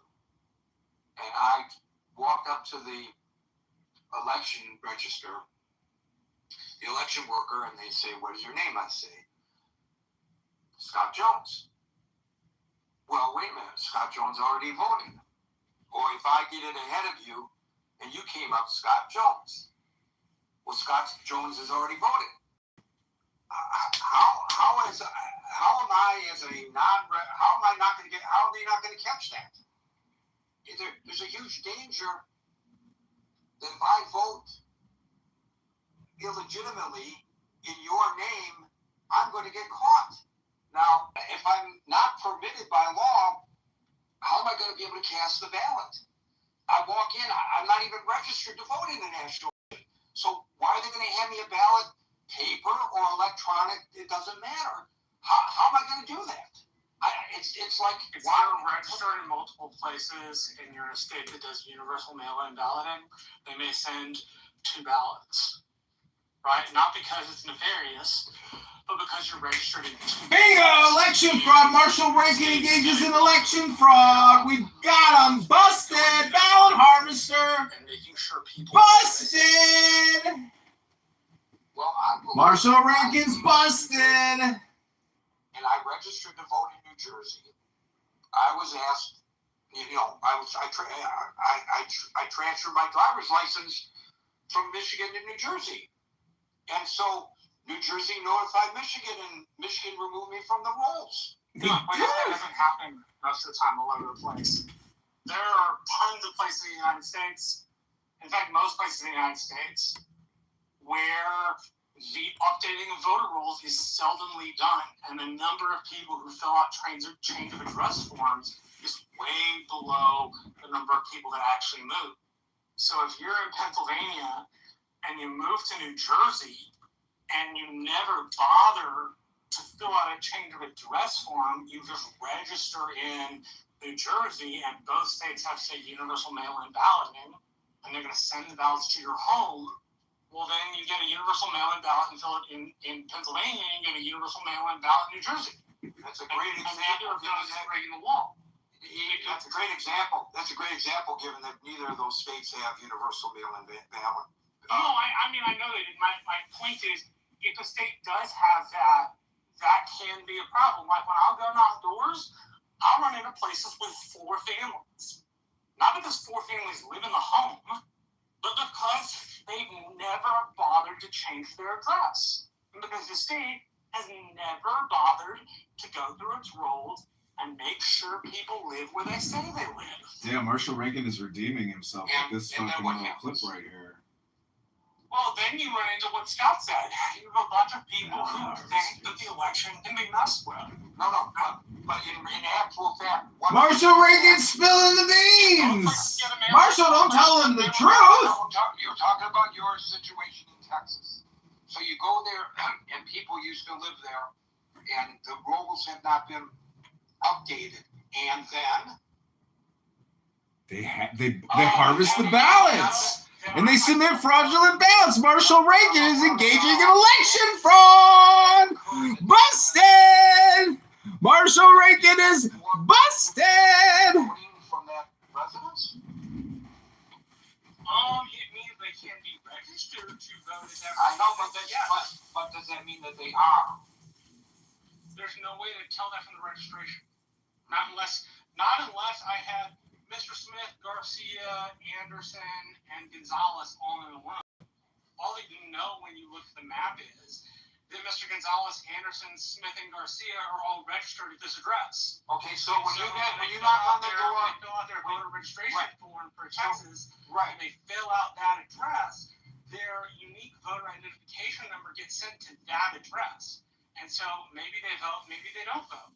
and I walked up to the election register, the election worker, and they say, "What is your name?" I say, "Scott Jones." Well, wait a minute, Scott Jones already voted. Or if I get it ahead of you and you came up, Scott Jones. Well, Scott Jones has already voted. How am I as a how am I not going to get, how are they not going to catch that? There's a huge danger that if I vote illegitimately in your name, I'm going to get caught. Now, if I'm not permitted by law, how am I going to be able to cast the ballot? I walk in, I'm not even registered to vote in the national. So why are they going to hand me a ballot, paper or electronic? It doesn't matter. How am I going to do that? It's like, If you're registered in multiple places and you're in a state that does universal mail-in balloting, they may send 2 ballots, right? Not because it's nefarious, but because you're registered in 2 Bingo! Election fraud. Marshall Rankin engages in election fraud. We got him busted. Ballot harvester. and making sure people Busted. well, Marshall Rankin's busted. and I registered to vote in New Jersey. I was asked, I transferred my driver's license from Michigan to New Jersey, and so New Jersey notified Michigan, and Michigan removed me from the rolls. But that doesn't happen most of the time all over the place. There are tons of places in the United States, in fact, most places in the United States, where the updating of voter rolls is seldomly done, and the number of people who fill out change of address forms is way below the number of people that actually move. So if you're in Pennsylvania and you move to New Jersey and you never bother to fill out a change of address form, you just register in New Jersey, and both states have, say, universal mail-in balloting, and they're going to send the ballots to your home. Well, then you get a universal mail-in ballot and fill it in Pennsylvania, and you get a universal mail-in ballot in New Jersey. That's a great And example. neither of those is breaking the law. That's a great example. That's a great example, given that neither of those states have universal mail-in ballot. No, I mean, I know that my point is, if a state does have that, that can be a problem. Like when I'll go knock doors, I'll run into places with 4 families. Not because 4 families live in the home, but because they've never bothered to change their address. And because the state has never bothered to go through its rolls and make sure people live where they say they live. Damn, Marshall Rankin is redeeming himself with this And then fucking what little clip happens? right here. Well, then you run into what Scott said. You have a bunch of people who think that the election can be messed with. No, but in actual fact, Marshall Rankin's spilling the beans. Marshall, don't tell him the truth. You're talking about your situation in Texas. So you go there, and people used to live there, and the rolls have not been updated, and then they harvest the ballots. And they submit fraudulent ballots. Marshall Rankin is engaging in election fraud. Busted. Marshall Rankin is busted. voting from that residence. It means they can be registered to vote in that. I know, but does that mean that they are? There's no way to tell that from the registration. Not unless I had Mr. Smith, Garcia, Anderson, and Gonzalez all in a room. All that you know when you look at the map is that Mr. Gonzalez, Anderson, Smith, and Garcia are all registered at this address. Okay, so when you they knock on the fill door, out their voter registration Right. form for Texas, right? and they fill out that address, their unique voter identification number gets sent to that address. And so maybe they vote, maybe they don't vote.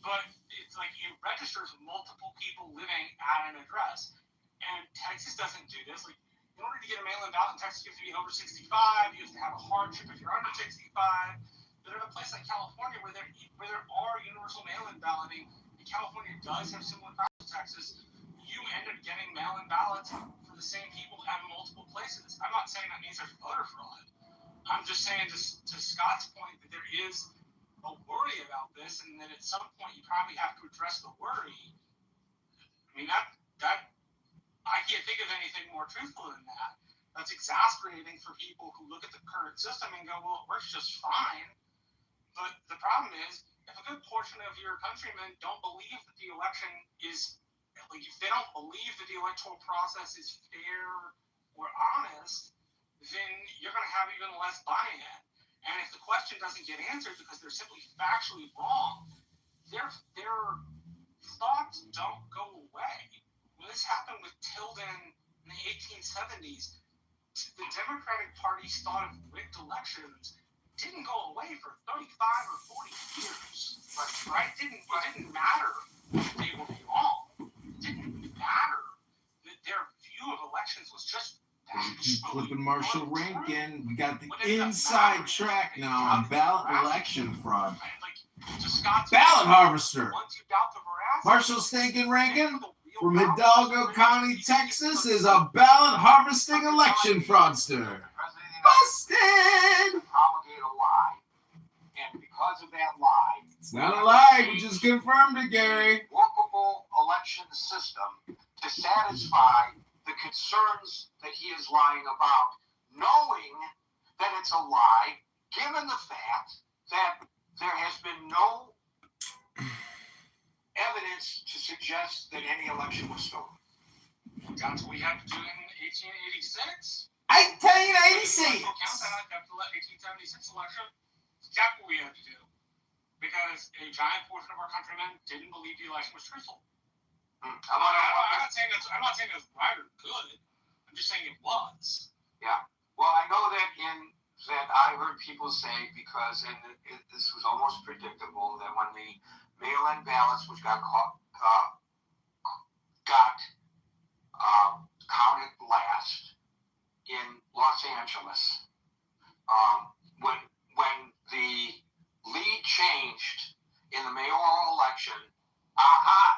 But it's like it registers multiple people living at an address. And Texas doesn't do this. Like, in order to get a mail-in ballot in Texas, you have to be over 65. You have to have a hardship if you're under 65. But in a place like California, where there are universal mail-in balloting, and California does have similar problems to Texas, you end up getting mail-in ballots for the same people at multiple places. I'm not saying that means there's voter fraud. I'm just saying, to Scott's point, that there is a worry about this, and that at some point you probably have to address the worry. I mean, that I can't think of anything more truthful than that. That's exasperating for people who look at the current system and go, well, it works just fine. But the problem is, if a good portion of your countrymen don't believe that the election is, like, if they don't believe that the electoral process is fair or honest, then you're going to have even less buy-in. And if the question doesn't get answered because they're simply factually wrong, their thoughts don't go away. When this happened with Tilden in the 1870s, the Democratic Party's thought of rigged elections didn't go away for 35 or 40 years. Right? It didn't matter that they were wrong. It didn't matter that their view of elections was just Keep flipping Marshall Rankin. We got the inside track now on ballot election fraud. Ballot harvester. Marshall Stinkin' Rankin from Hidalgo County, Texas, is a ballot harvesting election fraudster. Busted! Promulgate a lie. And because of that lie, It's not a lie. We just confirmed it, Gary. workable election system to satisfy the concerns that he is lying about, knowing that it's a lie, given the fact that there has been no evidence to suggest that any election was stolen. That's what we had to do in 1886. 1886. After the 1876 election, that's what we had to do. Because a giant portion of our countrymen didn't believe the election was truthful. I'm not saying that's right or good. I'm just saying it was. Yeah. Well, I know that I heard people say, because this was almost predictable, that when the mail-in ballots, which got counted last in Los Angeles, when the lead changed in the mayoral election,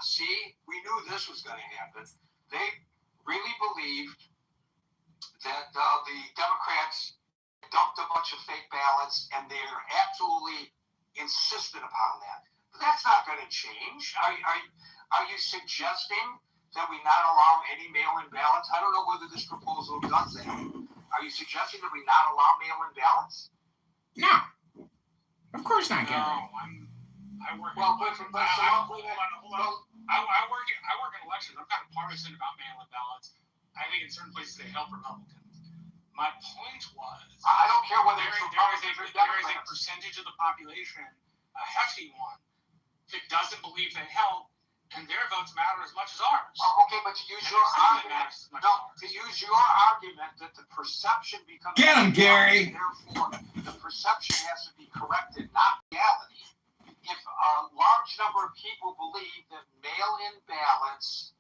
see, we knew this was going to happen. They really believed that the Democrats dumped a bunch of fake ballots, and they're absolutely insistent upon that. But that's not going to change. Are you suggesting that we not allow any mail-in ballots? I don't know whether this proposal does that. Are you suggesting that we not allow mail-in ballots? No. Of course not, Gary. I work in elections. I'm kind of partisan about mail-in ballots. I think in certain places they help Republicans. My point was, I don't care whether there is a percentage of the population, a hefty one, that doesn't believe they help, and their votes matter as much as ours. Okay, but to use your argument, that the perception becomes... Get him, Gary! Therefore, the perception has to be corrected, not reality. If a large number of people believe that mail-in ballots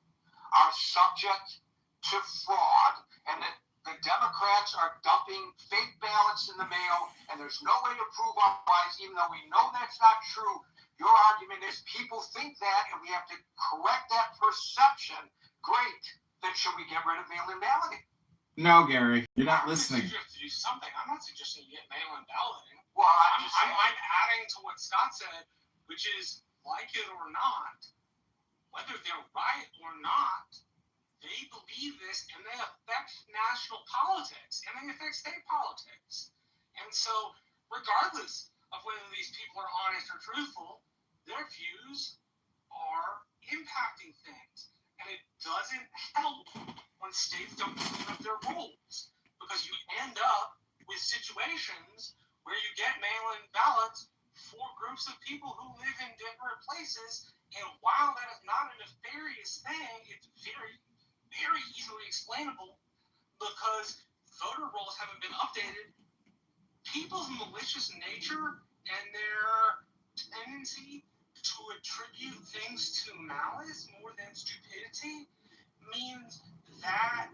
are subject to fraud, and that the Democrats are dumping fake ballots in the mail, and there's no way to prove otherwise, even though we know that's not true, your argument is people think that, and we have to correct that perception. Great. Then should we get rid of mail-in balloting? No, Gary, you're not listening. You have to do something. I'm not suggesting you get mail-in balloting. Well, I'm adding to what Scott said, which is, like it or not, whether they're right or not, they believe this, and they affect national politics, and they affect state politics. And so, regardless of whether these people are honest or truthful, their views are impacting things. And it doesn't help when states don't clean up their rules, because you end up with situations where you get mail-in ballots for groups of people who live in different places. And while that is not a nefarious thing, it's very, very easily explainable, because voter rolls haven't been updated, people's malicious nature and their tendency to attribute things to malice more than stupidity means that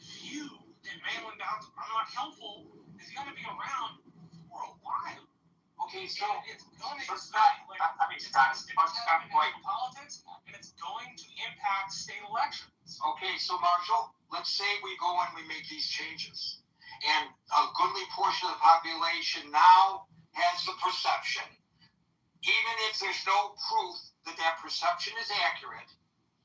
view that mail-in ballots are not helpful is going to be around for a while. Okay, so It's going to Scott, wait. Politics, and it's going to impact state elections. Okay, so Marshall, let's say we go and we make these changes, and a goodly portion of the population now has the perception, even if there's no proof that that perception is accurate,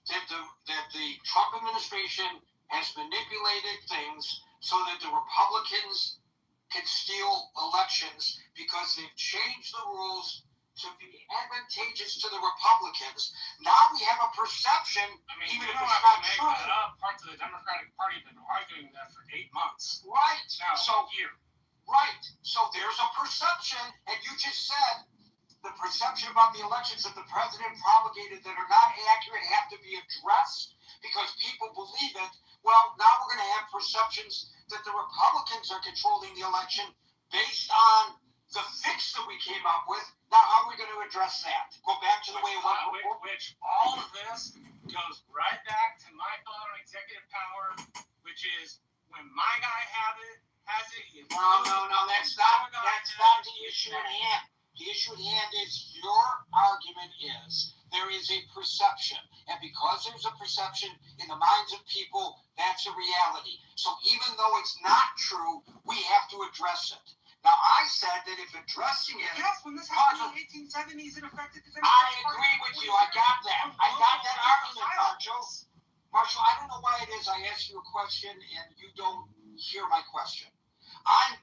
that the Trump administration has manipulated things so that the Republicans can steal elections because they've changed the rules to be advantageous to the Republicans. Now we have a perception, even if it's not true. That up. Parts of the Democratic Party have been arguing that for 8 months. Right. Now, So here. right. So there's a perception, and you just said the perception about the elections that the president promulgated that are not accurate have to be addressed because people believe it. Well, now we're going to have perceptions that the Republicans are controlling the election based on the fix that we came up with. Now, how are we going to address that? Go back to the way it was before? Which all of this goes right back to my thought on executive power, which is when my guy has it. No, that's not the issue at hand. The issue at hand is your argument is there is a perception, and because there's a perception in the minds of people, that's a reality. So even though it's not true, we have to address it. Now, I said that if addressing it... Yes, when this happened in the 1870s, it affected the Democratic I Party. agree with you. I got that. I got that argument, Marshall. Marshall, I don't know why it is I ask you a question and you don't hear my question. I'm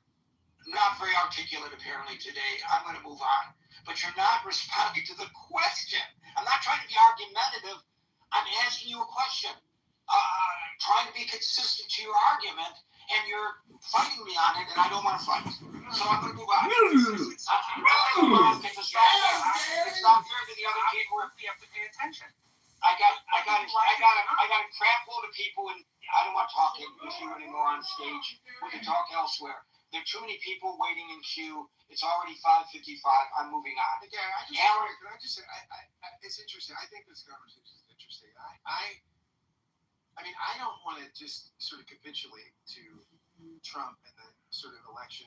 not very articulate, apparently, today. I'm going to move on. But you're not responding to the question. I'm not trying to be argumentative. I'm asking you a question. Trying to be consistent to your argument, and you're fighting me on it, and I don't want to fight. So I'm going to move on. It's not fair to the other people. We have to pay attention. I got a crap load of people, and I don't want to talk with you anymore on stage. We can talk elsewhere. There are too many people waiting in queue. It's already 5:55. I'm moving on. Again, can I just say, it's interesting. I think this conversation is interesting. I mean, I don't want to just sort of capitulate to Trump and the sort of election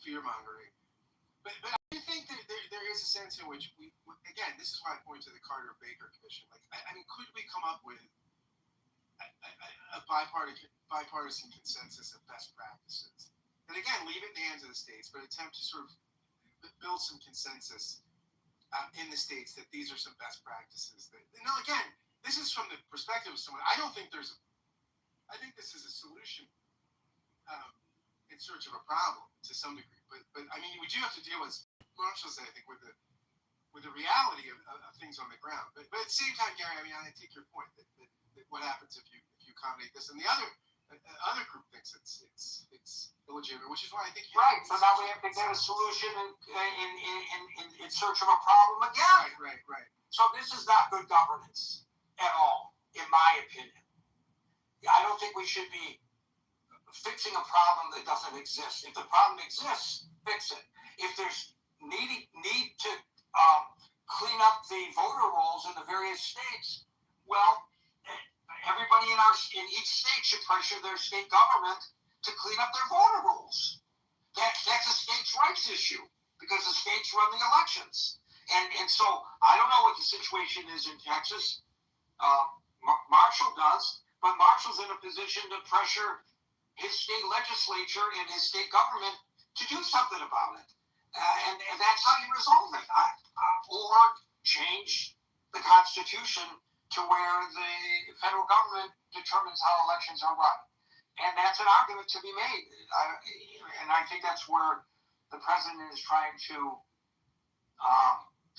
fear-mongering. But I do think that there is a sense in which again, this is why I point to the Carter-Baker Commission. Like, I mean, could we come up with a bipartisan consensus of best practices? And again, leave it in the hands of the states, but attempt to sort of build some consensus in the states that these are some best practices. Again, this is from the perspective of someone. I think this is a solution in search of a problem to some degree. But I mean, we do have to deal with, Marshall said, I think, with the reality of things on the ground. But at the same time, Gary, I mean, I take your point that what happens if you accommodate this, and the other group thinks it's illegitimate, which is why I think right. So now we have to get a solution in search of a problem again. Right. So this is not good governance at all, in my opinion. I don't think we should be fixing a problem that doesn't exist. If the problem exists, fix it. If there's need to clean up the voter rolls in the various states, well, everybody in each state should pressure their state government to clean up their voter rolls. That's a states' rights issue because the states run the elections. And so I don't know what the situation is in Texas. Marshall does, but Marshall's in a position to pressure his state legislature and his state government to do something about it. And that's how you resolve it. Or change the Constitution to where the federal government determines how elections are run. And that's an argument to be made. And I think that's where the president is trying to,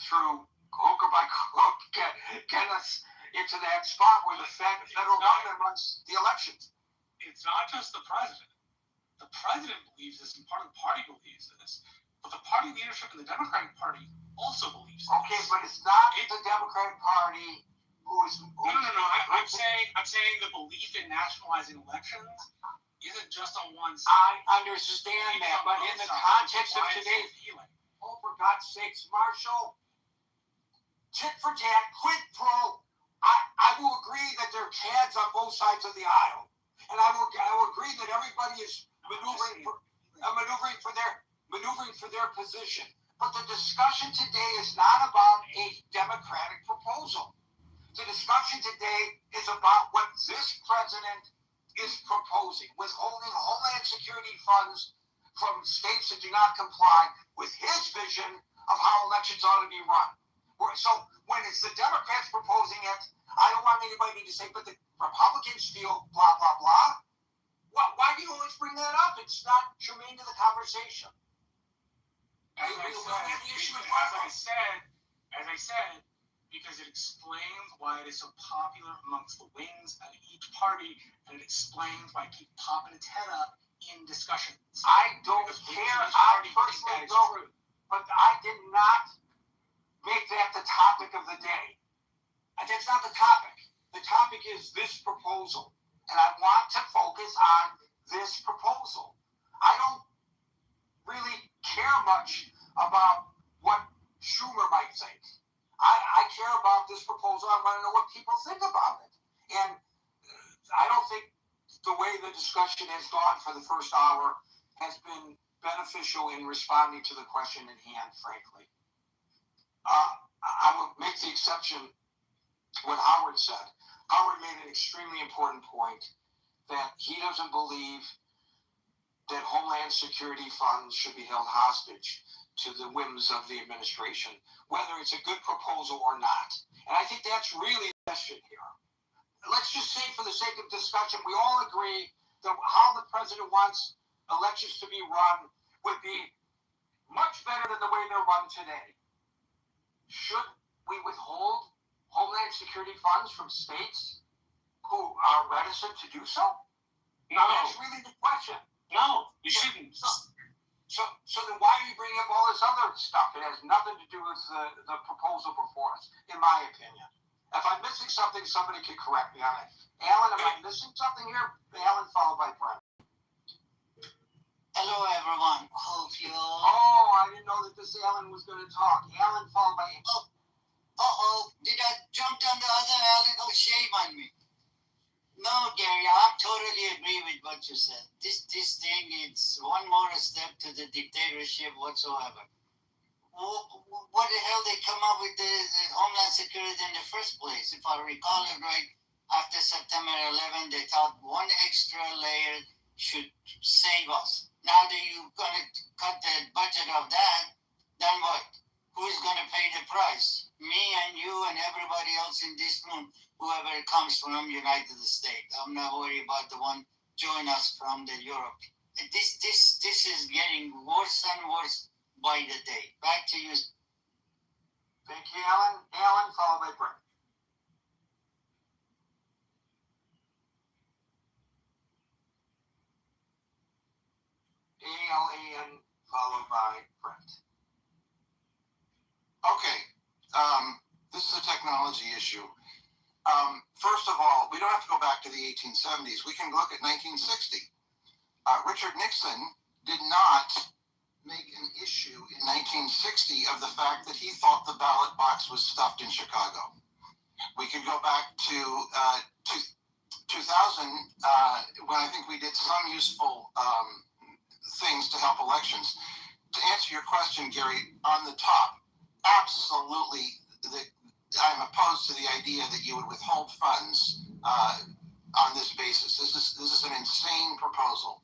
through hook or by crook, get us into that spot where the federal government runs the elections. It's not just the president. The president believes this, and part of the party believes this. But the party leadership in the Democratic Party also believes this. Okay, but it's not the Democratic Party who is... No. I'm saying the belief in nationalizing elections isn't just on one side. I understand that, but in the context of today, oh, for God's sakes, Marshall, tit for tat, quid pro. I will agree that there are cads on both sides of the aisle, and I will agree that everybody is maneuvering for their position. But the discussion today is not about a Democratic proposal. The discussion today is about what this president is proposing, withholding Homeland Security funds from states that do not comply with his vision of how elections ought to be run. So when it's the Democrats proposing it, I don't want anybody to say, but the Republicans feel blah, blah, blah. Why do you always bring that up? It's not germane to the conversation. As I said, because it explains why it is so popular amongst the wings of each party, and it explains why it keeps popping its head up in discussions. I don't care. I personally don't. But I did not make that the topic of the day. That's not the topic. The topic is this proposal. And I want to focus on this proposal. I don't really care much about what Schumer might think. I care about this proposal. I want to know what people think about it. And I don't think the way the discussion has gone for the first hour has been beneficial in responding to the question at hand, frankly. I will make the exception what Howard said. Howard made an extremely important point that he doesn't believe that Homeland Security funds should be held hostage to the whims of the administration, whether it's a good proposal or not. And I think that's really the question here. Let's just say, for the sake of discussion, we all agree that how the president wants elections to be run would be much better than the way they're run today. Should we withhold Homeland Security funds from states who are reticent to do so? No. That's really the question. No, you shouldn't. So then why are you bringing up all this other stuff? It has nothing to do with the proposal before us, in my opinion. If I'm missing something, somebody could correct me on it. Alan, am I missing something here? Alan, followed by Brent. Hello, everyone. Hope you all... Oh, I didn't know that this Alan was going to talk. Alan, followed by... Did I jump on the other Alan? Oh, shame on me. No, Gary, I totally agree with what you said. This thing, it's one more step to the dictatorship whatsoever. What the hell they come up with the Homeland Security in the first place? If I recall it right, after September 11, they thought one extra layer should save us. Now that you're going to cut the budget of that, then what? Who's going to pay the price? Me and you and everybody else in this room, whoever comes from United States. I'm not worried about the one join us from the Europe. This is getting worse and worse by the day. Back to you. Thank you, Alan. Alan, followed by Brent. ALAN, followed by Brent. Okay, this is a technology issue. First of all, we don't have to go back to the 1870s. We can look at 1960. Richard Nixon did not make an issue in 1960 of the fact that he thought the ballot box was stuffed in Chicago. We could go back to 2000, when I think we did some useful things to help elections. To answer your question, Gary, on the top, absolutely, I'm opposed to the idea that you would withhold funds on this basis. This is an insane proposal.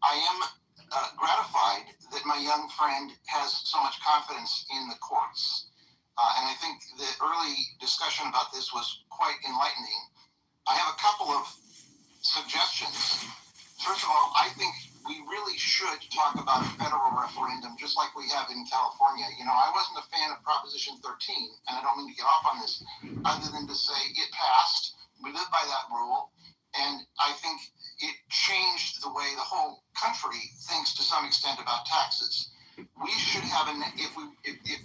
I am gratified that my young friend has so much confidence in the courts. And I think the early discussion about this was quite enlightening. I have a couple of suggestions. First of all, I think we really should talk about a federal referendum, just like we have in California. You know, I wasn't a fan of Proposition 13, and I don't mean to get off on this, other than to say it passed. We live by that rule, and I think it changed the way the whole country thinks to some extent about taxes. We should have if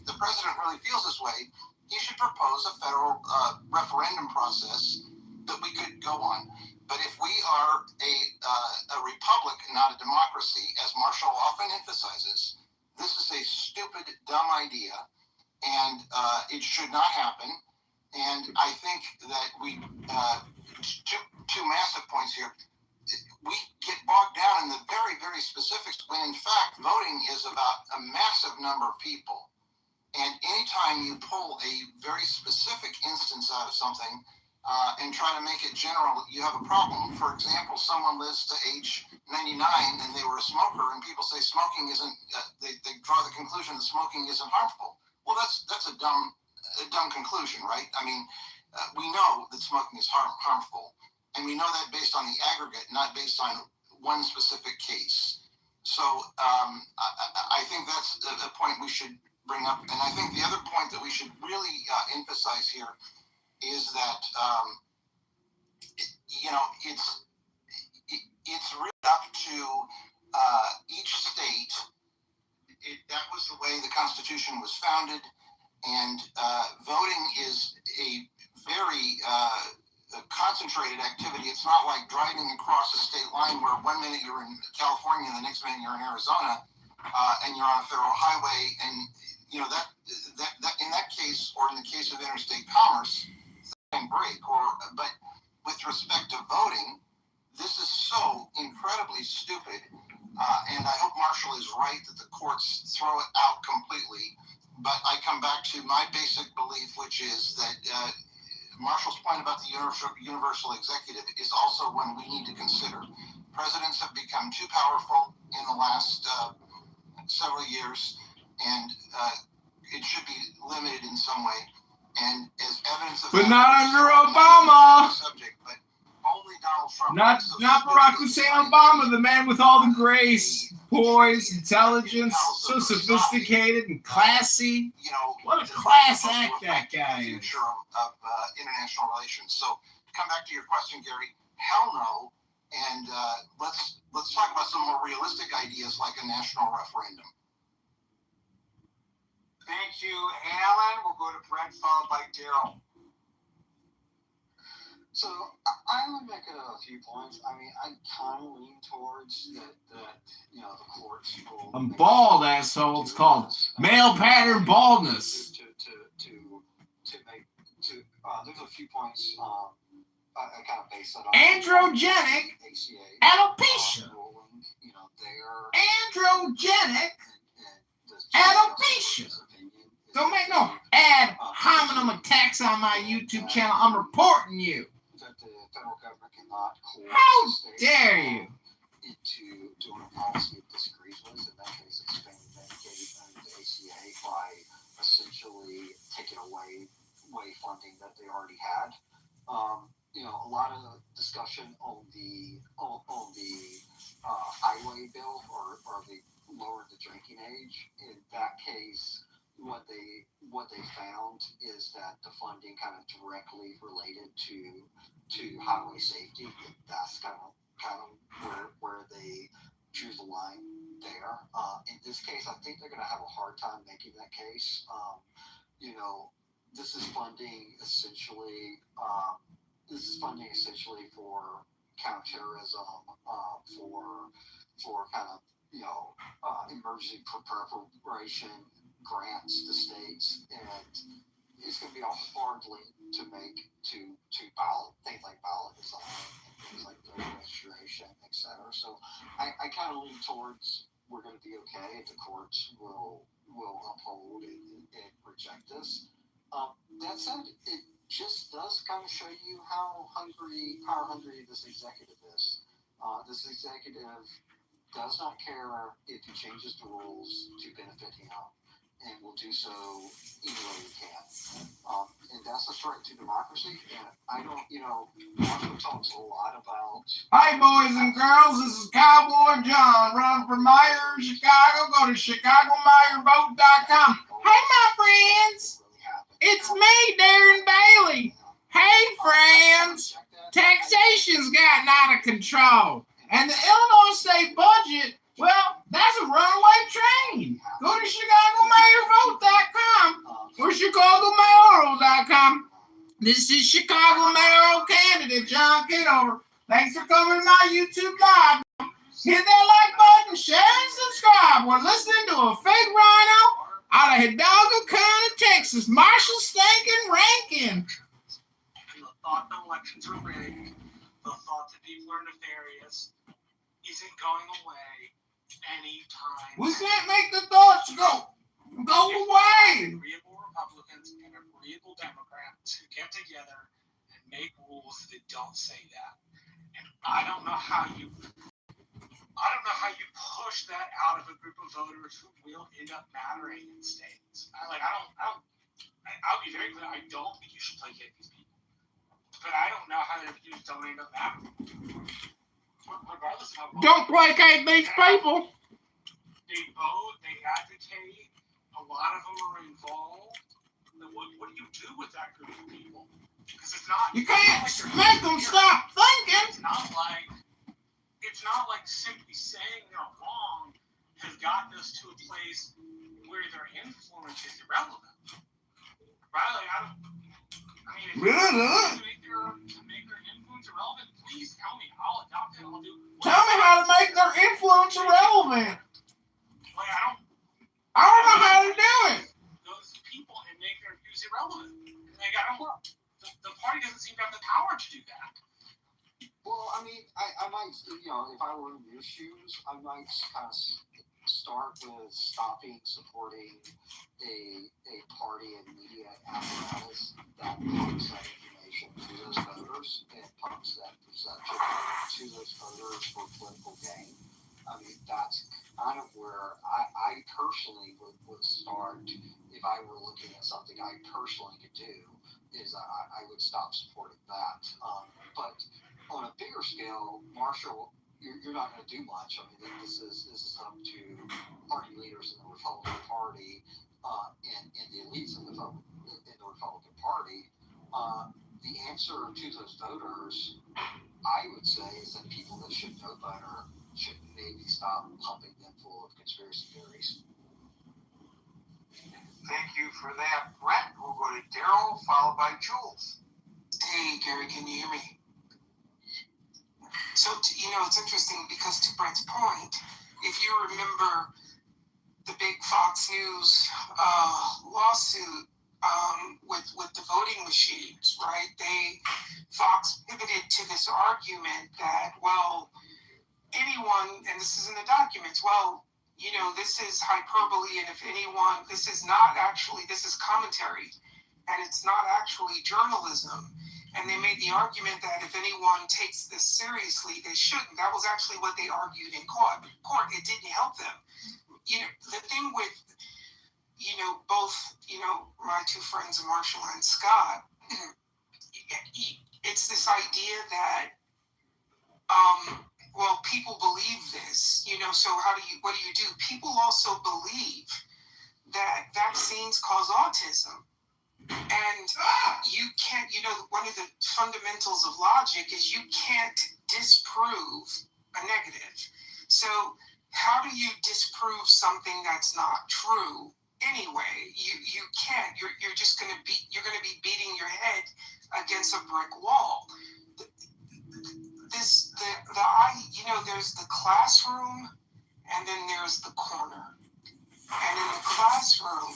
the president really feels this way, he should propose a federal referendum process that we could go on. But if we are a republic, not a democracy, as Marshall often emphasizes, this is a stupid, dumb idea, and it should not happen. And I think that we two massive points here. We get bogged down in the very, very specifics when in fact voting is about a massive number of people. And anytime you pull a very specific instance out of something and try to make it general, you have a problem. For example, someone lives to age 99 and they were a smoker, and people say smoking isn't, they draw the conclusion that smoking isn't harmful. Well, that's a dumb conclusion, right? I mean, we know that smoking is harmful, and we know that based on the aggregate, not based on one specific case. So I think that's a point we should bring up. And I think the other point that we should really emphasize here is that, it's really up to each state. That was the way the Constitution was founded. And voting is a very concentrated activity. It's not like driving across a state line where one minute you're in California and the next minute you're in Arizona, and you're on a federal highway. And that in that case, or in the case of interstate commerce, can break. But with respect to voting, this is so incredibly stupid. And I hope Marshall is right that the courts throw it out completely. But I come back to my basic belief, which is that Marshall's point about the universal executive is also one we need to consider. Presidents have become too powerful in the last several years, and it should be limited in some way. And as evidence of but that, not under Obama. Subject, but only Donald Trump. Not Barack Hussein Obama, the man with all the grace, poise, intelligence, so sophisticated and classy. What a class act that guy is. Future of international relations. So to come back to your question, Gary, hell no. And let's talk about some more realistic ideas like a national referendum. Thank you, Alan. We'll go to Brent, followed by Daryl. So I would make a few points. I mean, I kind of lean towards that the courts will. I'm bald, asshole. It's called male pattern baldness. There's a few points. I kind of base that on Androgenic alopecia. Androgenic alopecia. Don't make no ad hominem attacks on my YouTube channel. I'm reporting you. That the federal government cannot coerce How states dare you? into doing a policy it disagrees with. In that case, expanding Medicaid and the ACA by essentially taking away funding that they already had. A lot of discussion on the highway bill or the lower the drinking age. In that case, what they found is that the funding kind of directly related to highway safety. That's kind of where they choose the line there. In this case, I think they're going to have a hard time making that case. This is funding essentially. For counterterrorism, for kind of emergency preparation grants to states, and it's going to be a hard link to make to ballot things like ballot design and things like voter registration, etc. So I kind of lean towards we're going to be okay if the courts will uphold and reject this. That said, it just does kind of show you how hungry this executive is. This executive does not care if he changes the rules to benefit him, and will do so any way he can. And that's a threat to democracy. And I don't, Marshall talks a lot about. Hi, boys and girls. This is Cowboy John, running for mayor of Chicago. Go to ChicagoMayorVote.com. Hey, my friends. It's me, Darren Bailey. Hey, friends. Taxation's gotten out of control. And the Illinois state budget, well, that's a runaway train. Go to ChicagoMayorVote.com or ChicagoMayoral.com. This is Chicago mayoral candidate John Kitover. Thanks for coming to my YouTube live. Hit that like button, share, and subscribe. We're listening to a fake rhino out of Hidalgo County, Texas. Marshall Stankin Rankin. And the thought that elections are rigged, the thought that people are nefarious, isn't going away anytime. We can't make the thoughts go away. Agreeable Republicans and agreeable Democrats who get together and make rules that don't say that. And I don't know how you push that out of a group of voters who will end up mattering in states. I'll be very clear. I don't think you should placate these people, but I don't know how their views don't end up mattering. Regardless of how Don't placate these people. they vote, they advocate. A lot of them are involved. What do you do with that group of people? Because it's not. You can't make them stop thinking. It's not like simply saying they're wrong has gotten us to a place where their influence is irrelevant. Right? If you want to make their influence irrelevant, please tell me. I'll adopt it. I'll do. Tell me how to make their influence irrelevant. I don't know how to do it. Those people and make their views irrelevant. The party doesn't seem to have the power to do that. Well, I mean, I might, if I were in your shoes, I might kind of start with stopping supporting a party and media apparatus that pumps that information to those voters and pumps that perception to those voters for political gain. I mean, that's kind of where I personally would start if I were looking at something I personally could do, is I would stop supporting that. But on a bigger scale, Marshall, you're not going to do much. I mean, this is up to party leaders in the Republican Party and the elites in the Republican Party. The answer to those voters, I would say, is that people that should know better should maybe stop pumping them full of conspiracy theories. Thank you for that, Brett. We'll go to Daryl, followed by Jules. Hey, Gary, can you hear me? So, it's interesting because to Brett's point, if you remember the big Fox News lawsuit with the voting machines, right? Fox pivoted to this argument that, well, anyone, and this is in the documents, this is hyperbole, and if anyone, this is commentary, and it's not actually journalism. And they made the argument that if anyone takes this seriously, they shouldn't. That was actually what they argued in court. It didn't help them. The thing with, both, my two friends, Marshall and Scott, it's this idea that, people believe this, so what do you do? People also believe that vaccines cause autism. And you can't, one of the fundamentals of logic is you can't disprove a negative. So how do you disprove something that's not true anyway? You can't. You're just going to be beating your head against a brick wall. There's the classroom and then there's the corner. And in the classroom,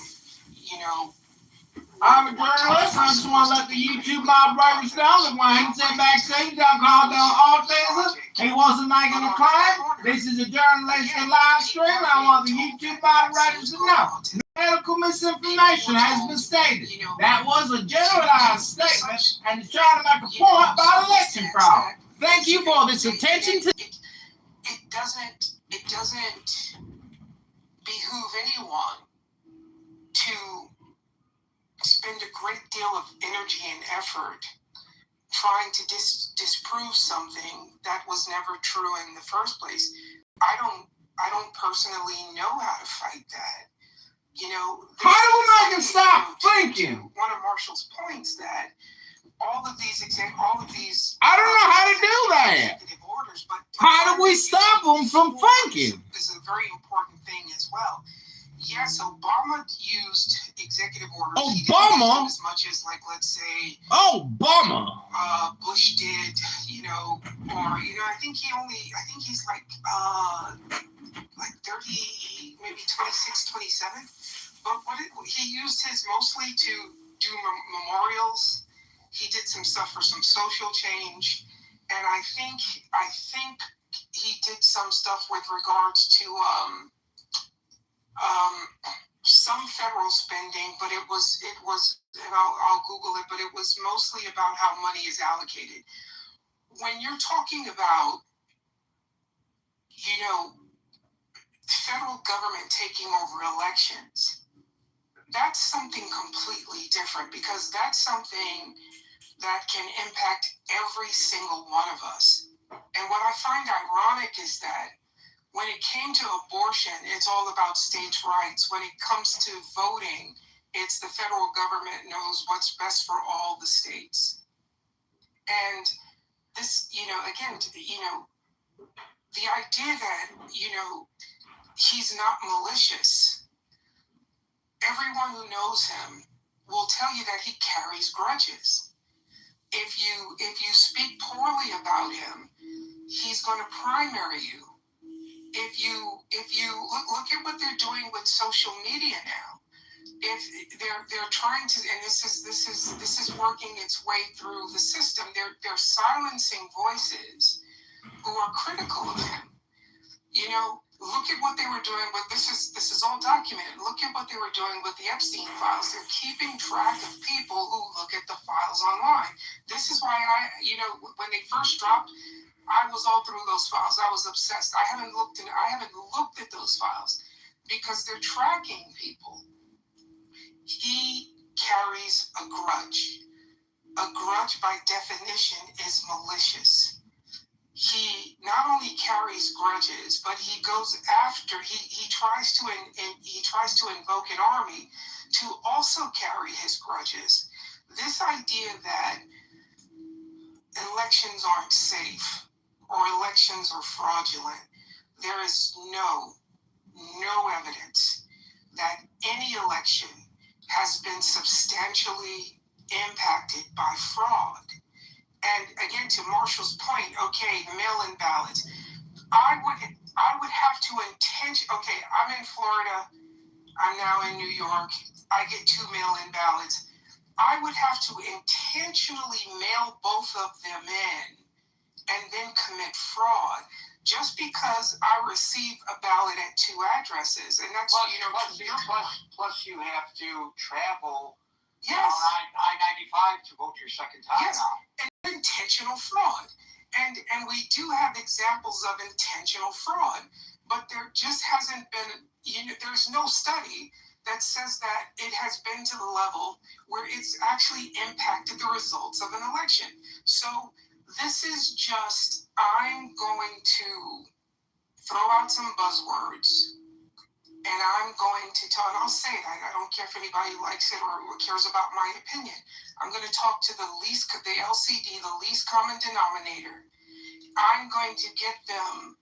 I'm a journalist. I just want to let the YouTube moderators know that when he said vaccines, y'all called them autism. He wasn't making a claim. This is a journalistic live stream. I want the YouTube moderators to know. Medical misinformation has been stated. That was a generalized statement, and it's trying to make a point about election fraud. Thank you for this attention to. It doesn't behoove anyone to spend a great deal of energy and effort trying to disprove something that was never true in the first place. I don't personally know how to fight that. How do we make him stop thinking? One of Marshall's points that all of these I don't know how to do that. Orders, but how do we stop them from thinking? This is a very important thing as well. Yes, Obama used executive orders. Obama? As much as, let's say, Obama. Bush did, or think he's like 30, maybe 26, 27. But he used his mostly to do memorials. He did some stuff for some social change, and I think he did some stuff with regards to some federal spending, but it was, and I'll Google it, but it was mostly about how money is allocated. When you're talking about, federal government taking over elections, that's something completely different, because that's something that can impact every single one of us. And what I find ironic is that when it came to abortion, it's all about states' rights. When it comes to voting, it's the federal government knows what's best for all the states. And this, again, the idea that, he's not malicious. Everyone who knows him will tell you that he carries grudges. If you speak poorly about him, he's going to primary you. If you look at what they're doing with social media now, if they're trying to, and this is working its way through the system, they're silencing voices who are critical of him. Look at what they were doing with this is all documented. Look at what they were doing with the Epstein files. They're keeping track of people who look at the files online. This is why when they first dropped, I was all through those files. I was obsessed. I haven't looked at those files because they're tracking people. He carries a grudge. A grudge by definition is malicious. He not only carries grudges, but he goes after. He tries to invoke an army to also carry his grudges. This idea that elections aren't safe or elections are fraudulent, there is no evidence that any election has been substantially impacted by fraud. And again, to Marshall's point, okay, the mail-in ballots, I would have to okay, I'm in Florida, I'm now in New York, I get 2 mail-in ballots. I would have to intentionally mail both of them in and then commit fraud just because I receive a ballot at 2 addresses. And that's, plus you have to travel yes. on I-95 to vote your second time yes. now. And intentional fraud. And we do have examples of intentional fraud, but there just hasn't been, there's no study that says that it has been to the level where it's actually impacted the results of an election. So this is just, I'm going to throw out some buzzwords, and I'm going to tell, and I'll say it, I don't care if anybody likes it or cares about my opinion. I'm going to talk to the LCD, the least common denominator. I'm going to get them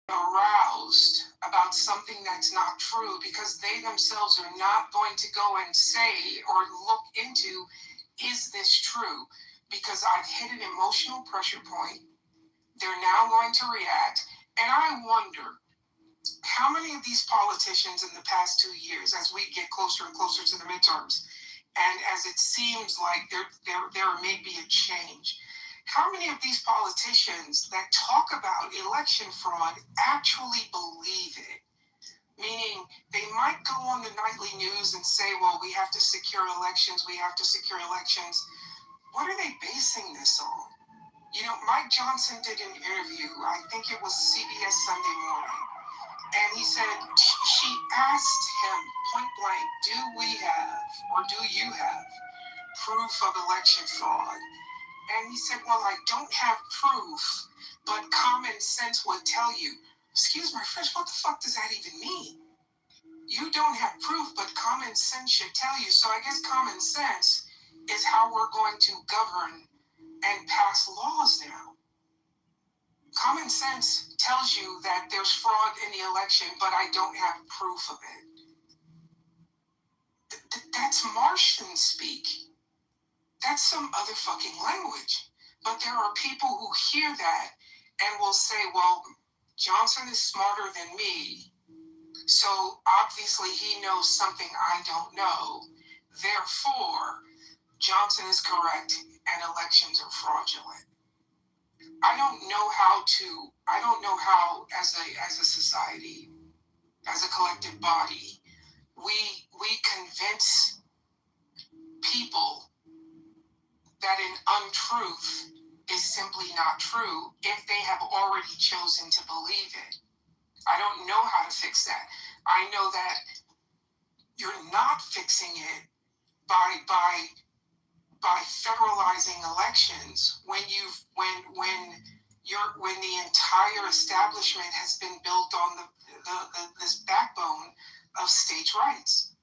aroused about something that's not true because they themselves are not going to go and say or look into, is this true? Because I've hit an emotional pressure point. They're now going to react. And I wonder how many of these politicians in the past 2 years, as we get closer and closer to the midterms, and as it seems like there may be a change, how many of these politicians that talk about election fraud actually believe it? Meaning they might go on the nightly news and say, well, we have to secure elections, we have to secure elections. What are they basing this on? Mike Johnson did an interview, I think it was CBS Sunday Morning, and he said, she asked him point blank, do we have, or do you have, proof of election fraud? And he said, well, I don't have proof, but common sense would tell you. Excuse my French, what the fuck does that even mean? You don't have proof, but common sense should tell you. So I guess common sense is how we're going to govern and pass laws now. Common sense tells you that there's fraud in the election, but I don't have proof of it. That's Martian speak. That's some other fucking language. But there are people who hear that and will say, well, Johnson is smarter than me, so obviously he knows something I don't know. Therefore, Johnson is correct and elections are fraudulent. I don't know how as a society, as a collective body, we convince people that an untruth is simply not true if they have already chosen to believe it. I don't know how to fix that. I know that you're not fixing it by federalizing elections when the entire establishment has been built on this backbone of states' rights.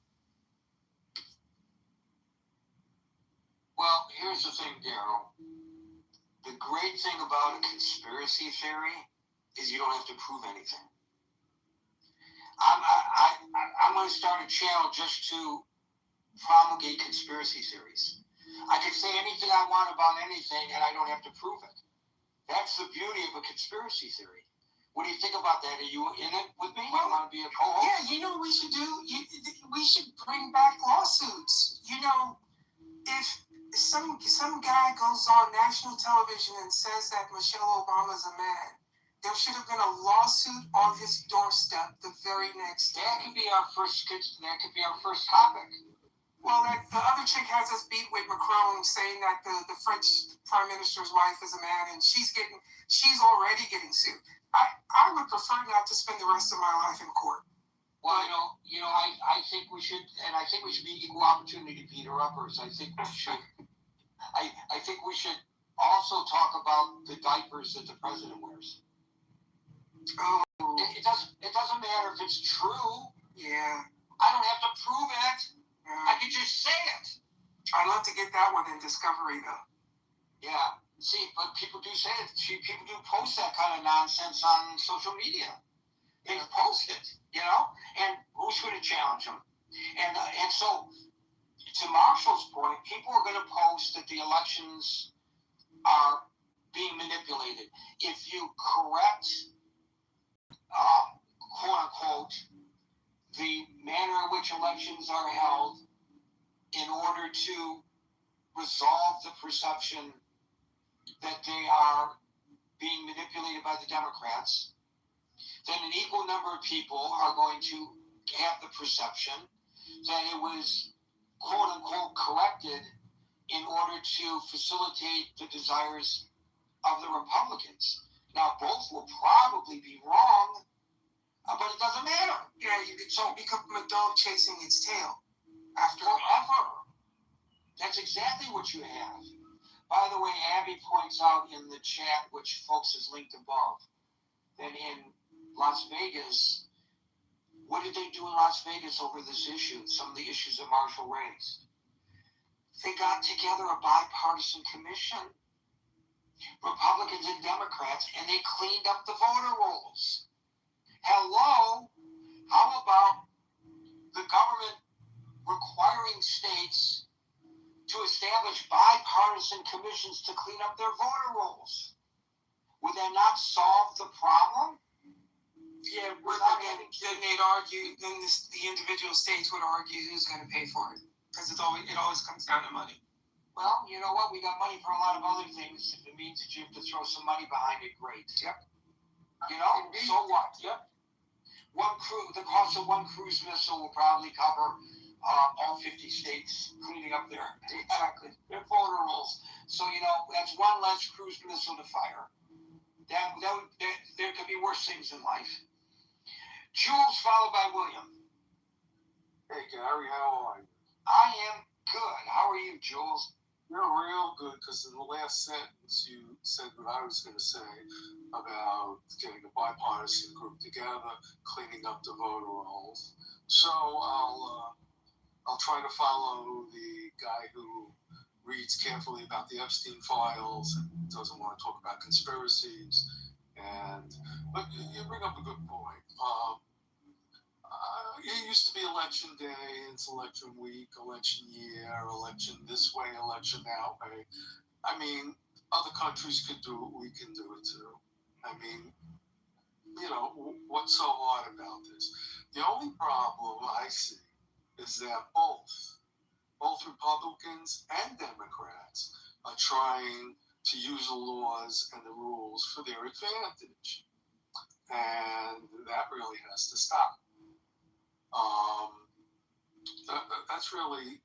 Well, here's the thing, Daryl. The great thing about a conspiracy theory is you don't have to prove anything. I'm going to start a channel just to promulgate conspiracy theories. I can say anything I want about anything, and I don't have to prove it. That's the beauty of a conspiracy theory. What do you think about that? Are you in it with me? Well, you want to be a co-host? Yeah, you know what we should do? We should bring back lawsuits. You know, if some guy goes on national television and says that Michelle Obama's a man, there should have been a lawsuit on his doorstep the very next day. That could be our first topic. Well, the other chick has us beat with Macron saying that the French prime minister's wife is a man, and she's already getting sued. I would prefer not to spend the rest of my life in court. Well, I think we should, and I think we should be equal opportunity Peter uppers. I think we should. I think we should also talk about the diapers that the president wears. Oh. It doesn't matter if it's true. Yeah. I don't have to prove it. I can just say it. I'd love to get that one in Discovery, though. Yeah. See, but people do say it. People do post that kind of nonsense on social media. They post it, and who's going to challenge them? And so, to Marshall's point, people are going to post that the elections are being manipulated. If you correct, quote unquote, the manner in which elections are held in order to resolve the perception that they are being manipulated by the Democrats, then an equal number of people are going to have the perception that it was quote unquote corrected in order to facilitate the desires of the Republicans. Now, both will probably be wrong, but it doesn't matter. Yeah, you become a dog chasing its tail after forever. That's exactly what you have. By the way, Abby points out in the chat, which folks is linked above, that in Las Vegas, what did they do in Las Vegas over this issue? Some of the issues that Marshall raised. They got together a bipartisan commission, Republicans and Democrats, and they cleaned up the voter rolls. Hello? How about the government requiring states to establish bipartisan commissions to clean up their voter rolls? Would that not solve the problem? Yeah, then they'd argue. Then the individual states would argue who's going to pay for it, because it always comes down to money. Well, you know what? We got money for a lot of other things. If it means that you have to throw some money behind it, great. Yep. So what? Yep. The cost of one cruise missile will probably cover all 50 states cleaning up their voter rolls. So that's one less cruise missile to fire. There could be worse things in life. Jules, followed by William. Hey, Gary, how are you? I am good. How are you, Jules? You're real good, because in the last sentence you said what I was going to say about getting a bipartisan group together, cleaning up the voter rolls. So I'll try to follow the guy who reads carefully about the Epstein files and doesn't want to talk about conspiracies. But you bring up a good point. It used to be election day, it's election week, election year, election this way, election that way. I mean, other countries could do it, we can do it too. I mean, what's so hard about this? The only problem I see is that both Republicans and Democrats are trying to use the laws and the rules for their advantage. And that really has to stop. That's really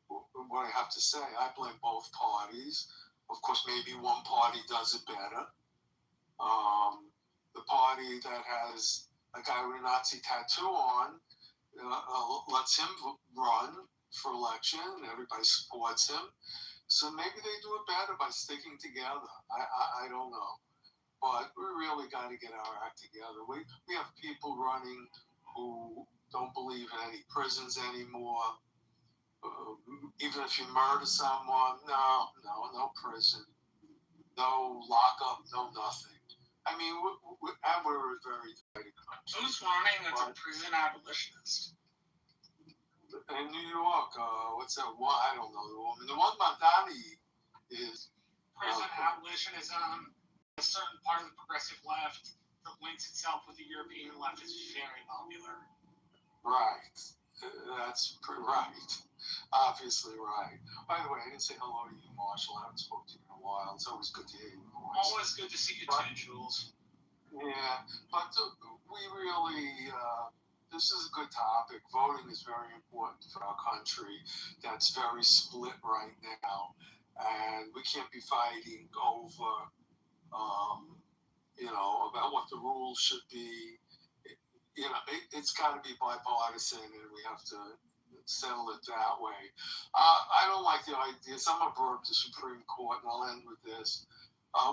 what I have to say. I blame both parties. Of course, maybe one party does it better. The party that has a guy with a Nazi tattoo on lets him run for election, and everybody supports him. So maybe they do it better by sticking together. I don't know. But we really got to get our act together. We have people running who don't believe in any prisons anymore. Even if you murder someone, no prison, no lockup, no nothing. I mean, we're a very divided country. Who's running as a prison abolitionist? In New York, what's that one? I don't know the woman. The one Mandani is prison abolitionism. A certain part of the progressive left that links itself with the European left is very popular. Right. That's right. Obviously right. By the way, I didn't say hello to you, Marshall. I haven't spoken to you in a while. It's always good to hear your voice. Always good to see you too, Jules. Yeah, but we really, this is a good topic. Voting is very important for our country that's very split right now. And we can't be fighting over, about what the rules should be. It's got to be bipartisan, and we have to settle it that way. I don't like the idea. Someone brought up the Supreme Court, and I'll end with this.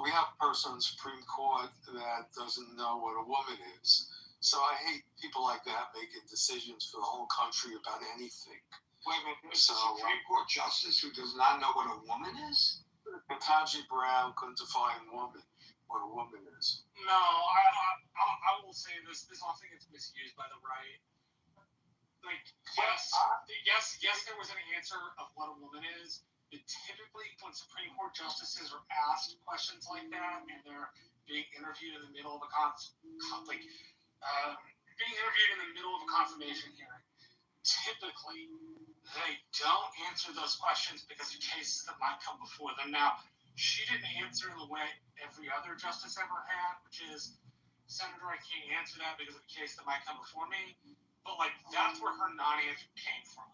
We have a person on the Supreme Court that doesn't know what a woman is. So I hate people like that making decisions for the whole country about anything. Wait a minute, there's a Supreme Court justice who does not know what a woman is? Ketanji Brown couldn't define what a woman is. No, I will say this. I think it's misused by the right. Like, yes, there was an answer of what a woman is. But typically, when Supreme Court justices are asked questions like that, and they're being interviewed in the middle of a confirmation hearing, typically they don't answer those questions because of cases that might come before them. Now, she didn't answer in the way every other justice ever had, which is, Senator, I can't answer that because of a case that might come before me. But that's where her non-answer came from.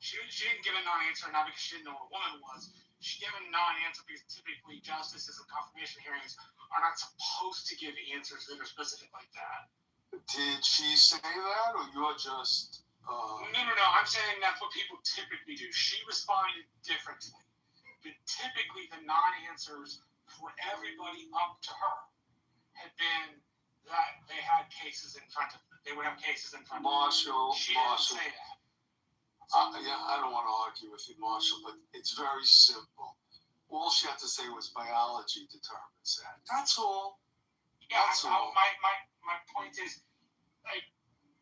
She didn't give a non-answer not because she didn't know what a woman was. She gave a non-answer because typically justices in confirmation hearings are not supposed to give answers that are specific like that. Did she say that, or you're just... No. I'm saying that's what people typically do. She responded differently. But typically the non-answers for everybody up to her had been that they had cases in front of them. They would have cases in front of them. Marshall. She didn't say that. I don't want to argue with you, Marshall, but it's very simple. All she had to say was biology determines that. That's all. Yeah, my point is,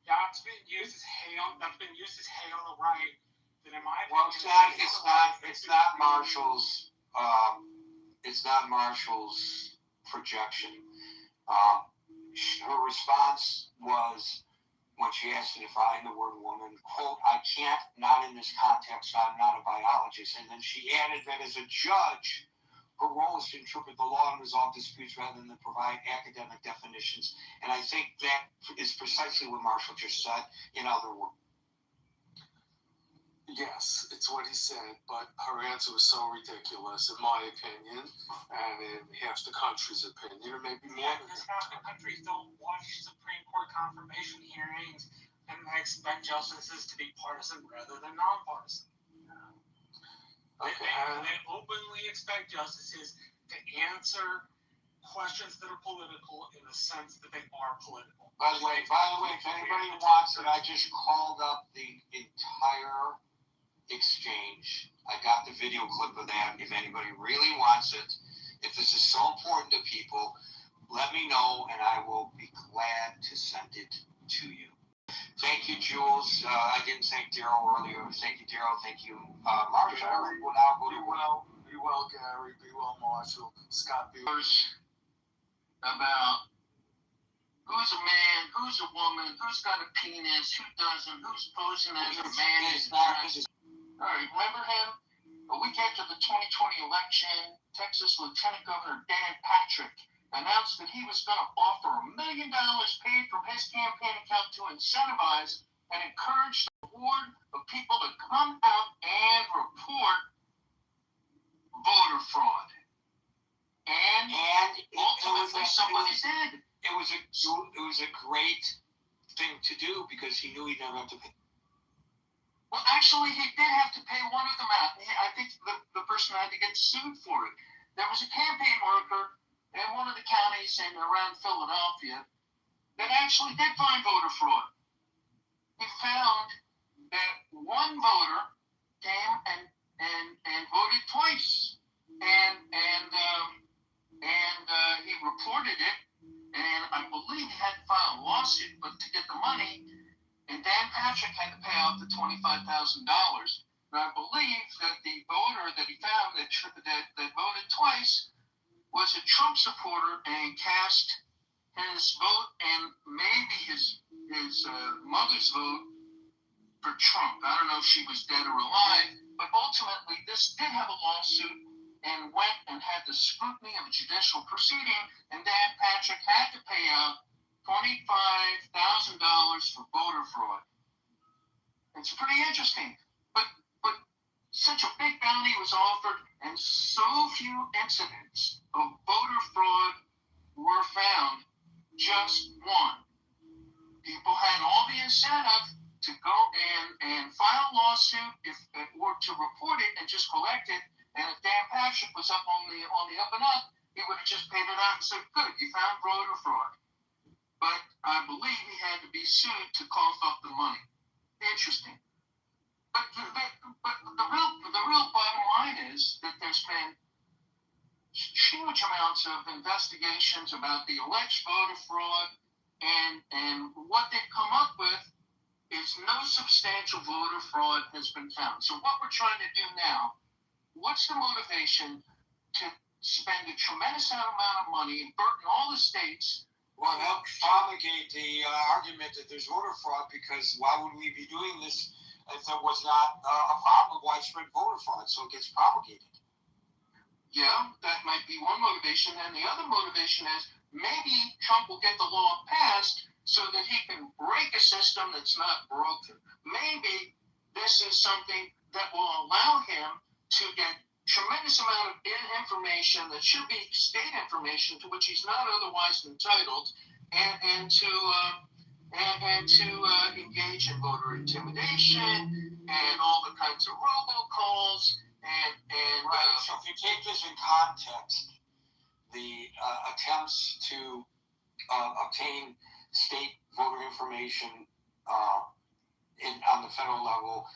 that's been used as hate on the right. That in my opinion, it's not Marshall's. It's not Marshall's projection. Her response was, when she asked to define the word woman, quote, I can't, not in this context, I'm not a biologist. And then she added that as a judge, her role is to interpret the law and resolve disputes rather than provide academic definitions. And I think that is precisely what Marshall just said, in other words. Yes, it's what he said, but her answer was so ridiculous, in my opinion, and in half the country's opinion, or maybe more than because half the countries don't watch Supreme Court confirmation hearings, and they expect justices to be partisan rather than nonpartisan. They openly expect justices to answer questions that are political in the sense that they are political. By the way, if anybody wants it, I just called up the entire exchange. I got the video clip of that. If anybody really wants it, if this is so important to people, let me know and I will be glad to send it to you. Thank you, Jules. I didn't thank Daryl earlier. Thank you, Daryl. Thank you, Marshall. We'll now go to Be well, Gary. Be well, Marshall. Scott, be well. about who's a man, who's a woman, who's got a penis, who doesn't, who's posing as a man. All right, remember him? A week after the 2020 election, Texas Lieutenant Governor Dan Patrick announced that he was going to offer $1 million paid from his campaign account to incentivize and encourage the horde of people to come out and report voter fraud. And ultimately somebody did. It was a great thing to do because he knew he'd never have to pay. Well, actually, he did have to pay one of them out. I think the person had to get sued for it. There was a campaign worker in one of the counties in around Philadelphia that actually did find voter fraud. He found that one voter came and voted twice, and he reported it. And I believe he had to file a lawsuit, but to get the money, and Dan Patrick had to pay out the $25,000. And I believe that the voter that he found that voted twice was a Trump supporter and cast his vote and maybe his mother's vote for Trump. I don't know if she was dead or alive, but ultimately this did have a lawsuit and went and had the scrutiny of a judicial proceeding, and Dan Patrick had to pay out $25,000 for voter fraud. It's pretty interesting, but such a big bounty was offered, and so few incidents of voter fraud were found. Just one. People had all the incentive to go and file a lawsuit or to report it and just collect it. And if Dan Patrick was up on the up and up, he would have just paid it out and said, good, you found voter fraud. But I believe he had to be sued to cough up the money. Interesting. But the real bottom line is that there's been huge amounts of investigations about the alleged voter fraud, and what they've come up with is no substantial voter fraud has been found. So what we're trying to do now, what's the motivation to spend a tremendous amount of money and burden all the states? Well, help promulgate the argument that there's voter fraud, because why would we be doing this if there was not a problem of widespread voter fraud? So it gets promulgated. Yeah, that might be one motivation. And the other motivation is maybe Trump will get the law passed so that he can break a system that's not broken. Maybe this is something that will allow him to get tremendous amount of information that should be state information to which he's not otherwise entitled, and to engage in voter intimidation and all the kinds of robocalls and right. So if you take this in context, the attempts to obtain state voter information on the federal level,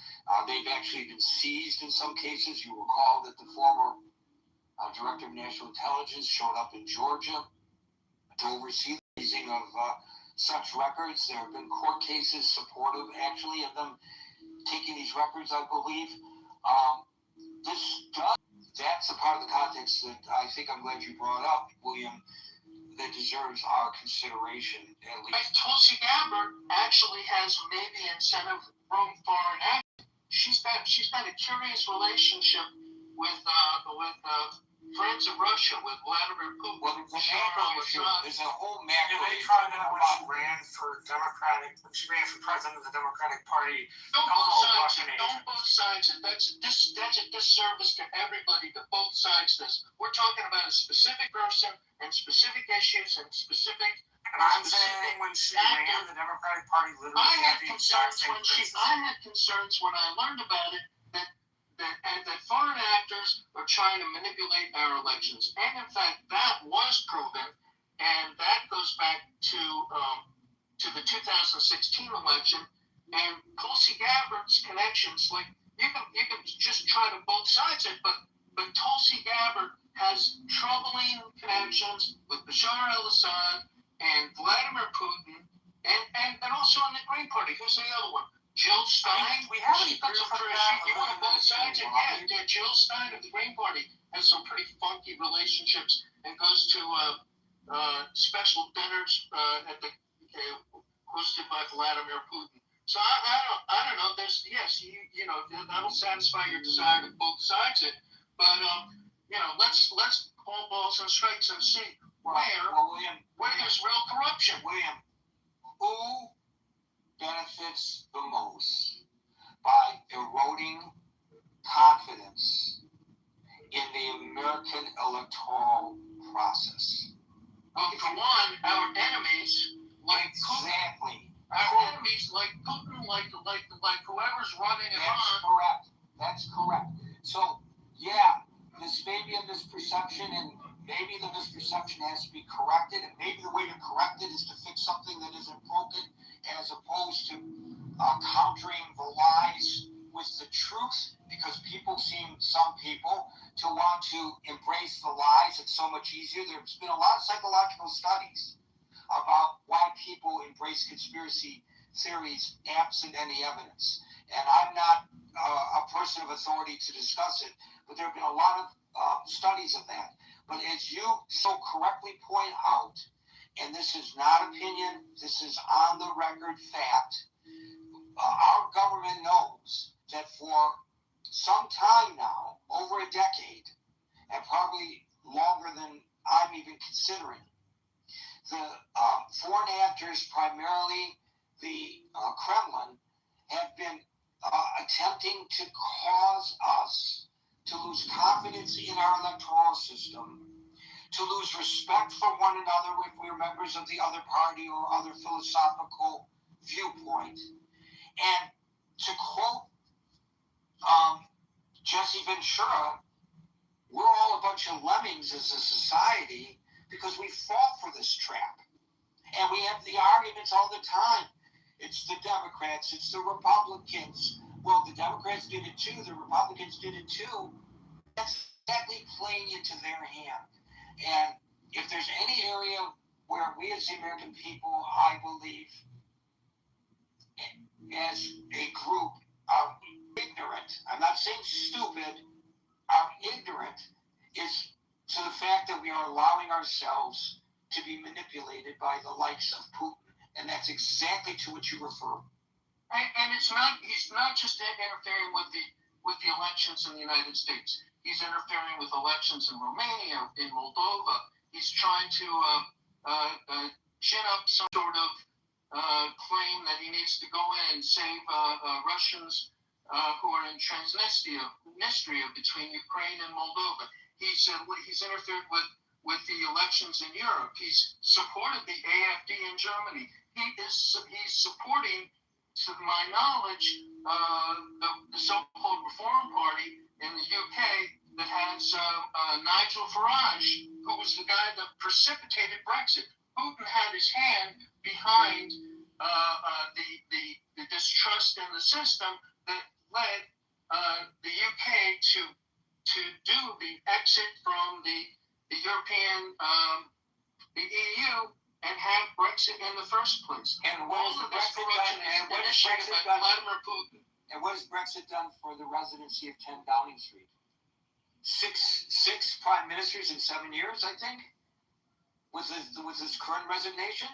they've actually been seized in some cases. You recall that the former Director of National Intelligence showed up in Georgia to oversee the seizing of such records. There have been court cases supportive, actually, of them taking these records, I believe. That's a part of the context that I think I'm glad you brought up, William, that deserves our consideration, at least. Tulsi Gabbard actually has maybe incentive from foreign action. She's got a curious relationship with friends of Russia, with Vladimir Putin. Well, there's a whole macro issue. They tried that when she ran for president of the Democratic Party. Don't both sides it. That's a disservice to everybody to both sides this. We're talking about a specific person and specific issues and specific. And I'm saying when she ran, the Democratic Party literally had the exact same criticism. I had concerns when I learned about it that foreign actors are trying to manipulate our elections. And in fact, that was proven, and that goes back to the 2016 election. And Tulsi Gabbard's connections, like you can just try to both sides it, but Tulsi Gabbard has troubling connections with Bashar al-Assad and Vladimir Putin, and also in the Green Party. Who's the other one? Jill Stein. We haven't You want both sides again. Yeah, Jill Stein of the Green Party has some pretty funky relationships and goes to special dinners hosted by Vladimir Putin. So I don't know. There's yes, that'll satisfy your desire to both sides it, but let's pull balls and strikes and see where there's real corruption. William, who benefits the most by eroding confidence in the American electoral process? Well, for one, our enemies like exactly. Our enemies like Putin, like whoever's running it on. Correct. That's correct. So yeah, this may be a misperception, and maybe the misperception has to be corrected, and maybe the way to correct it is to fix something that isn't broken, as opposed to countering the lies with the truth, because some people to want to embrace the lies. It's so much easier. There's been a lot of psychological studies about why people embrace conspiracy theories absent any evidence. And I'm not a person of authority to discuss it, but there have been a lot of studies of that. But as you so correctly point out, and this is not opinion, this is on the record fact, our government knows that for some time now, over a decade, and probably longer than I'm even considering, the foreign actors, primarily the Kremlin, have been attempting to cause us to lose confidence in our electoral system, to lose respect for one another if we're members of the other party or other philosophical viewpoint. And to quote Jesse Ventura, we're all a bunch of lemmings as a society because we fall for this trap. And we have the arguments all the time. It's the Democrats, it's the Republicans. Well, the Democrats did it too, the Republicans did it too. That's exactly playing into their hand. And if there's any area where we as the American people, I believe, as a group, are ignorant, I'm not saying stupid, are ignorant, is to the fact that we are allowing ourselves to be manipulated by the likes of Putin, and that's exactly to what you refer. And he's not just interfering with the elections in the United States. He's interfering with elections in Romania, in Moldova. He's trying to chin up some sort of claim that he needs to go in and save Russians who are in Transnistria between Ukraine and Moldova. He's interfered with the elections in Europe. He's supported the AfD in Germany. He's supporting, to my knowledge, the so-called Reform Party in the UK that has Nigel Farage, who was the guy that precipitated Brexit. Putin had his hand behind the distrust in the system that led the UK to do the exit from the European, the EU, and have Brexit in the first place. And what has Brexit done? Vladimir Putin. And what has Brexit done for the residency of 10 Downing Street? Six prime ministers in 7 years, I think, with his current resignation.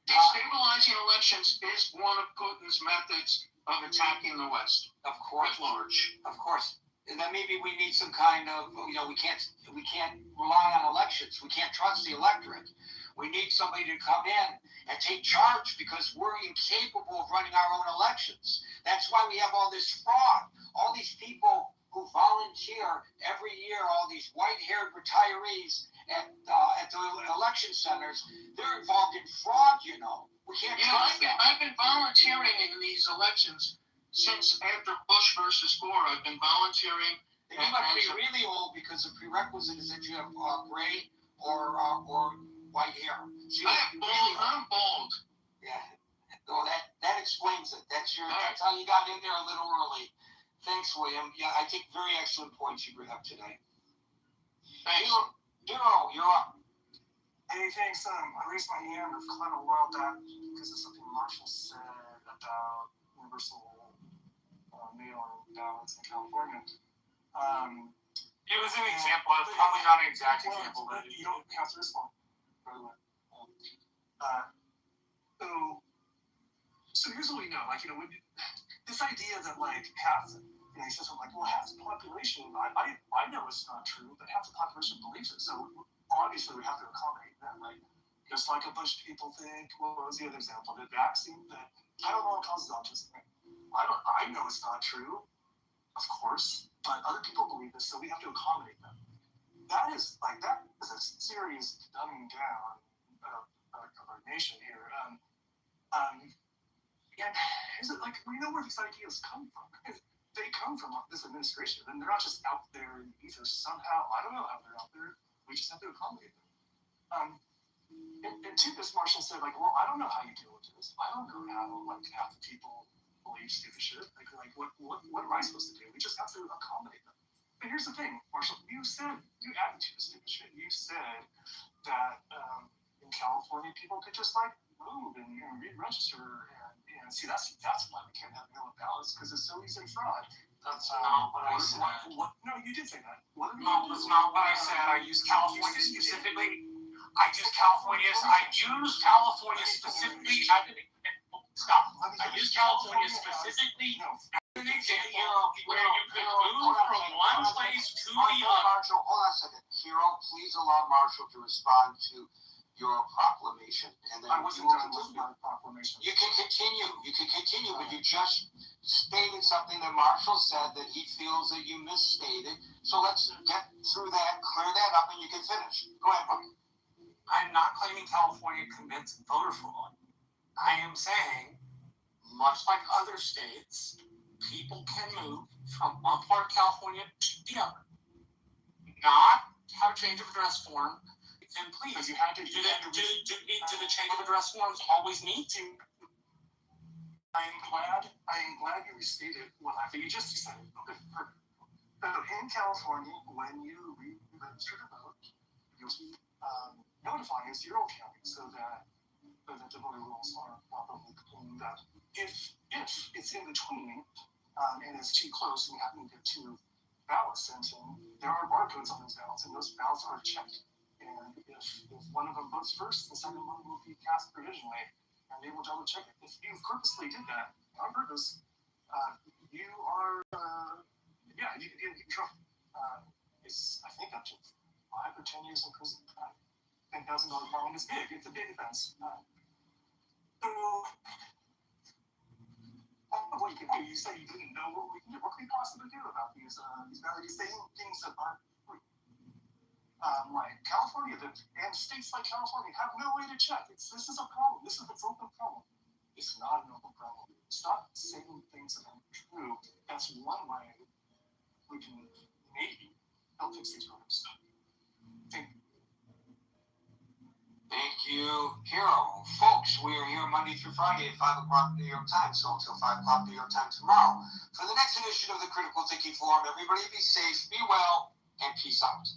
Destabilizing elections is one of Putin's methods of attacking the West. Of course, large. Of course. And then maybe we need some kind of, we can't rely on elections. We can't trust the electorate. We need somebody to come in and take charge because we're incapable of running our own elections. That's why we have all this fraud. All these people who volunteer every year, all these white-haired retirees at the election centers, they're involved in fraud, We can't trust them. I've been volunteering in these elections since after Bush versus Gore. I've been volunteering. You must be really old because the prerequisite is that you have gray or white hair. So I'm bald. Yeah. Well, that explains it. That's how you got in there a little early. Thanks, William. Yeah, I think very excellent points you bring up tonight. Thanks. Duro, you're up. Hey, thanks. I raised my hand of Clement World because of something Marshall said about universal mail-in ballots in California. It was an example. It's probably not an exact example, but you don't have to respond. by the way. So here's what we know. Like, when this idea that like half, he says something like, well, half the population, I know it's not true, but half the population believes it. So obviously we have to accommodate that, right? Just like a bunch of people think, well, what was the other example? The vaccine that I don't know what causes autism. I know it's not true, of course, but other people believe this, so we have to accommodate them. That is a serious dumbing down of our nation here. And is it like we know where these ideas come from? They come from this administration, and they're not just out there in the ether somehow. I don't know how they're out there. We just have to accommodate them. And to this, Marshall said, like, well, I don't know how you deal with this. I don't know how like half the people believe stupid shit. Like what am I supposed to do? We just have to accommodate them. But here's the thing, Marshall. You added to the stupid shit. You said that in California people could just like move and re-register and see that's why we can't have mail-in ballots, because it's so easy to fraud. That's not what I said. No, you did say that. No, that's not what I said. I used California specifically. I used California specifically. Stop. I used California specifically as an example where you could move from one place to the other. Marshall, hold on a second. Hero, please allow Marshall to respond to your proclamation. And then I wasn't done with my proclamation. You can continue, but you just stated something that Marshall said that he feels that you misstated. So let's get through that, clear that up, and you can finish. Go ahead, Bucky. I'm not claiming California commits voter fraud. I am saying, much like other states, people can move from one part of California to the other. Not have a change of address form. And please, do the change of address forms always need to? I am glad you restated what you just said. Okay, perfect. So in California, when you re-register to vote, you'll be notifying a zero county so that the voter rolls are properly cleaned up. If it's in between and it's too close and you happen to get two ballots sent in, there are barcodes on those ballots, and those ballots are checked. And if one of them votes first, the second one will be cast provisionally, and they will double check it. If you purposely did that on purpose, you are, you could get in trouble. It's, I think, up to 5 or 10 years in prison. $10,000 fine is big. It's a big offense. So, what you can do, you say you didn't know what we can do. What can we possibly do about these values? Saying things that aren't free. Like California and states like California have no way to check. This is a problem. This is an open problem. It's not an open problem. Stop saying things that aren't true. That's one way we can maybe help fix these problems. Thank you. Thank you, Hero. Folks, we are here Monday through Friday at 5 o'clock New York time, so until 5 o'clock New York time tomorrow. For the next edition of the Critical Thinking Forum, everybody be safe, be well, and peace out.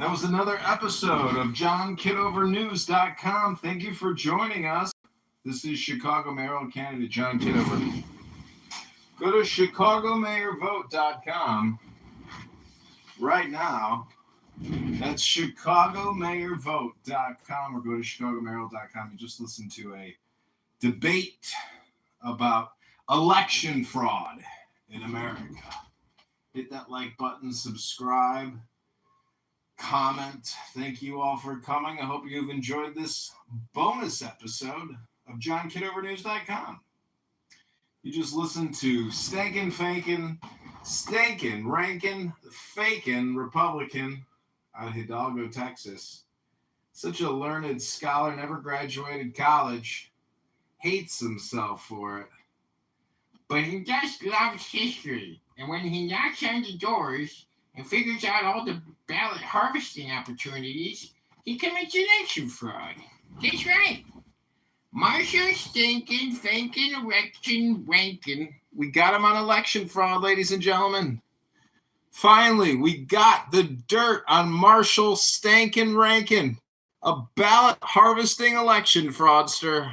That was another episode of JohnKitoverNews.com. Thank you for joining us. This is Chicago mayoral candidate John Kitover. Go to ChicagoMayorVote.com right now. That's ChicagoMayorVote.com, or go to ChicagoMayoral.com and just listen to a debate about election fraud in America. Hit that like button, subscribe, comment. Thank you all for coming. I hope you've enjoyed this bonus episode of JohnKitoverNews.com. You just listened to Stankin' Fankin', Stankin' Rankin', Fakin' Republican out of Hidalgo, Texas. Such a learned scholar, never graduated college, hates himself for it. But he just loves history, and when he knocks on the doors and figures out all the ballot harvesting opportunities, he commits election fraud. That's right. Marshall Stinkin' Fankin' Erection Wankin'. We got him on election fraud, ladies and gentlemen. Finally, we got the dirt on Marshall Stankin' Rankin', a ballot harvesting election fraudster.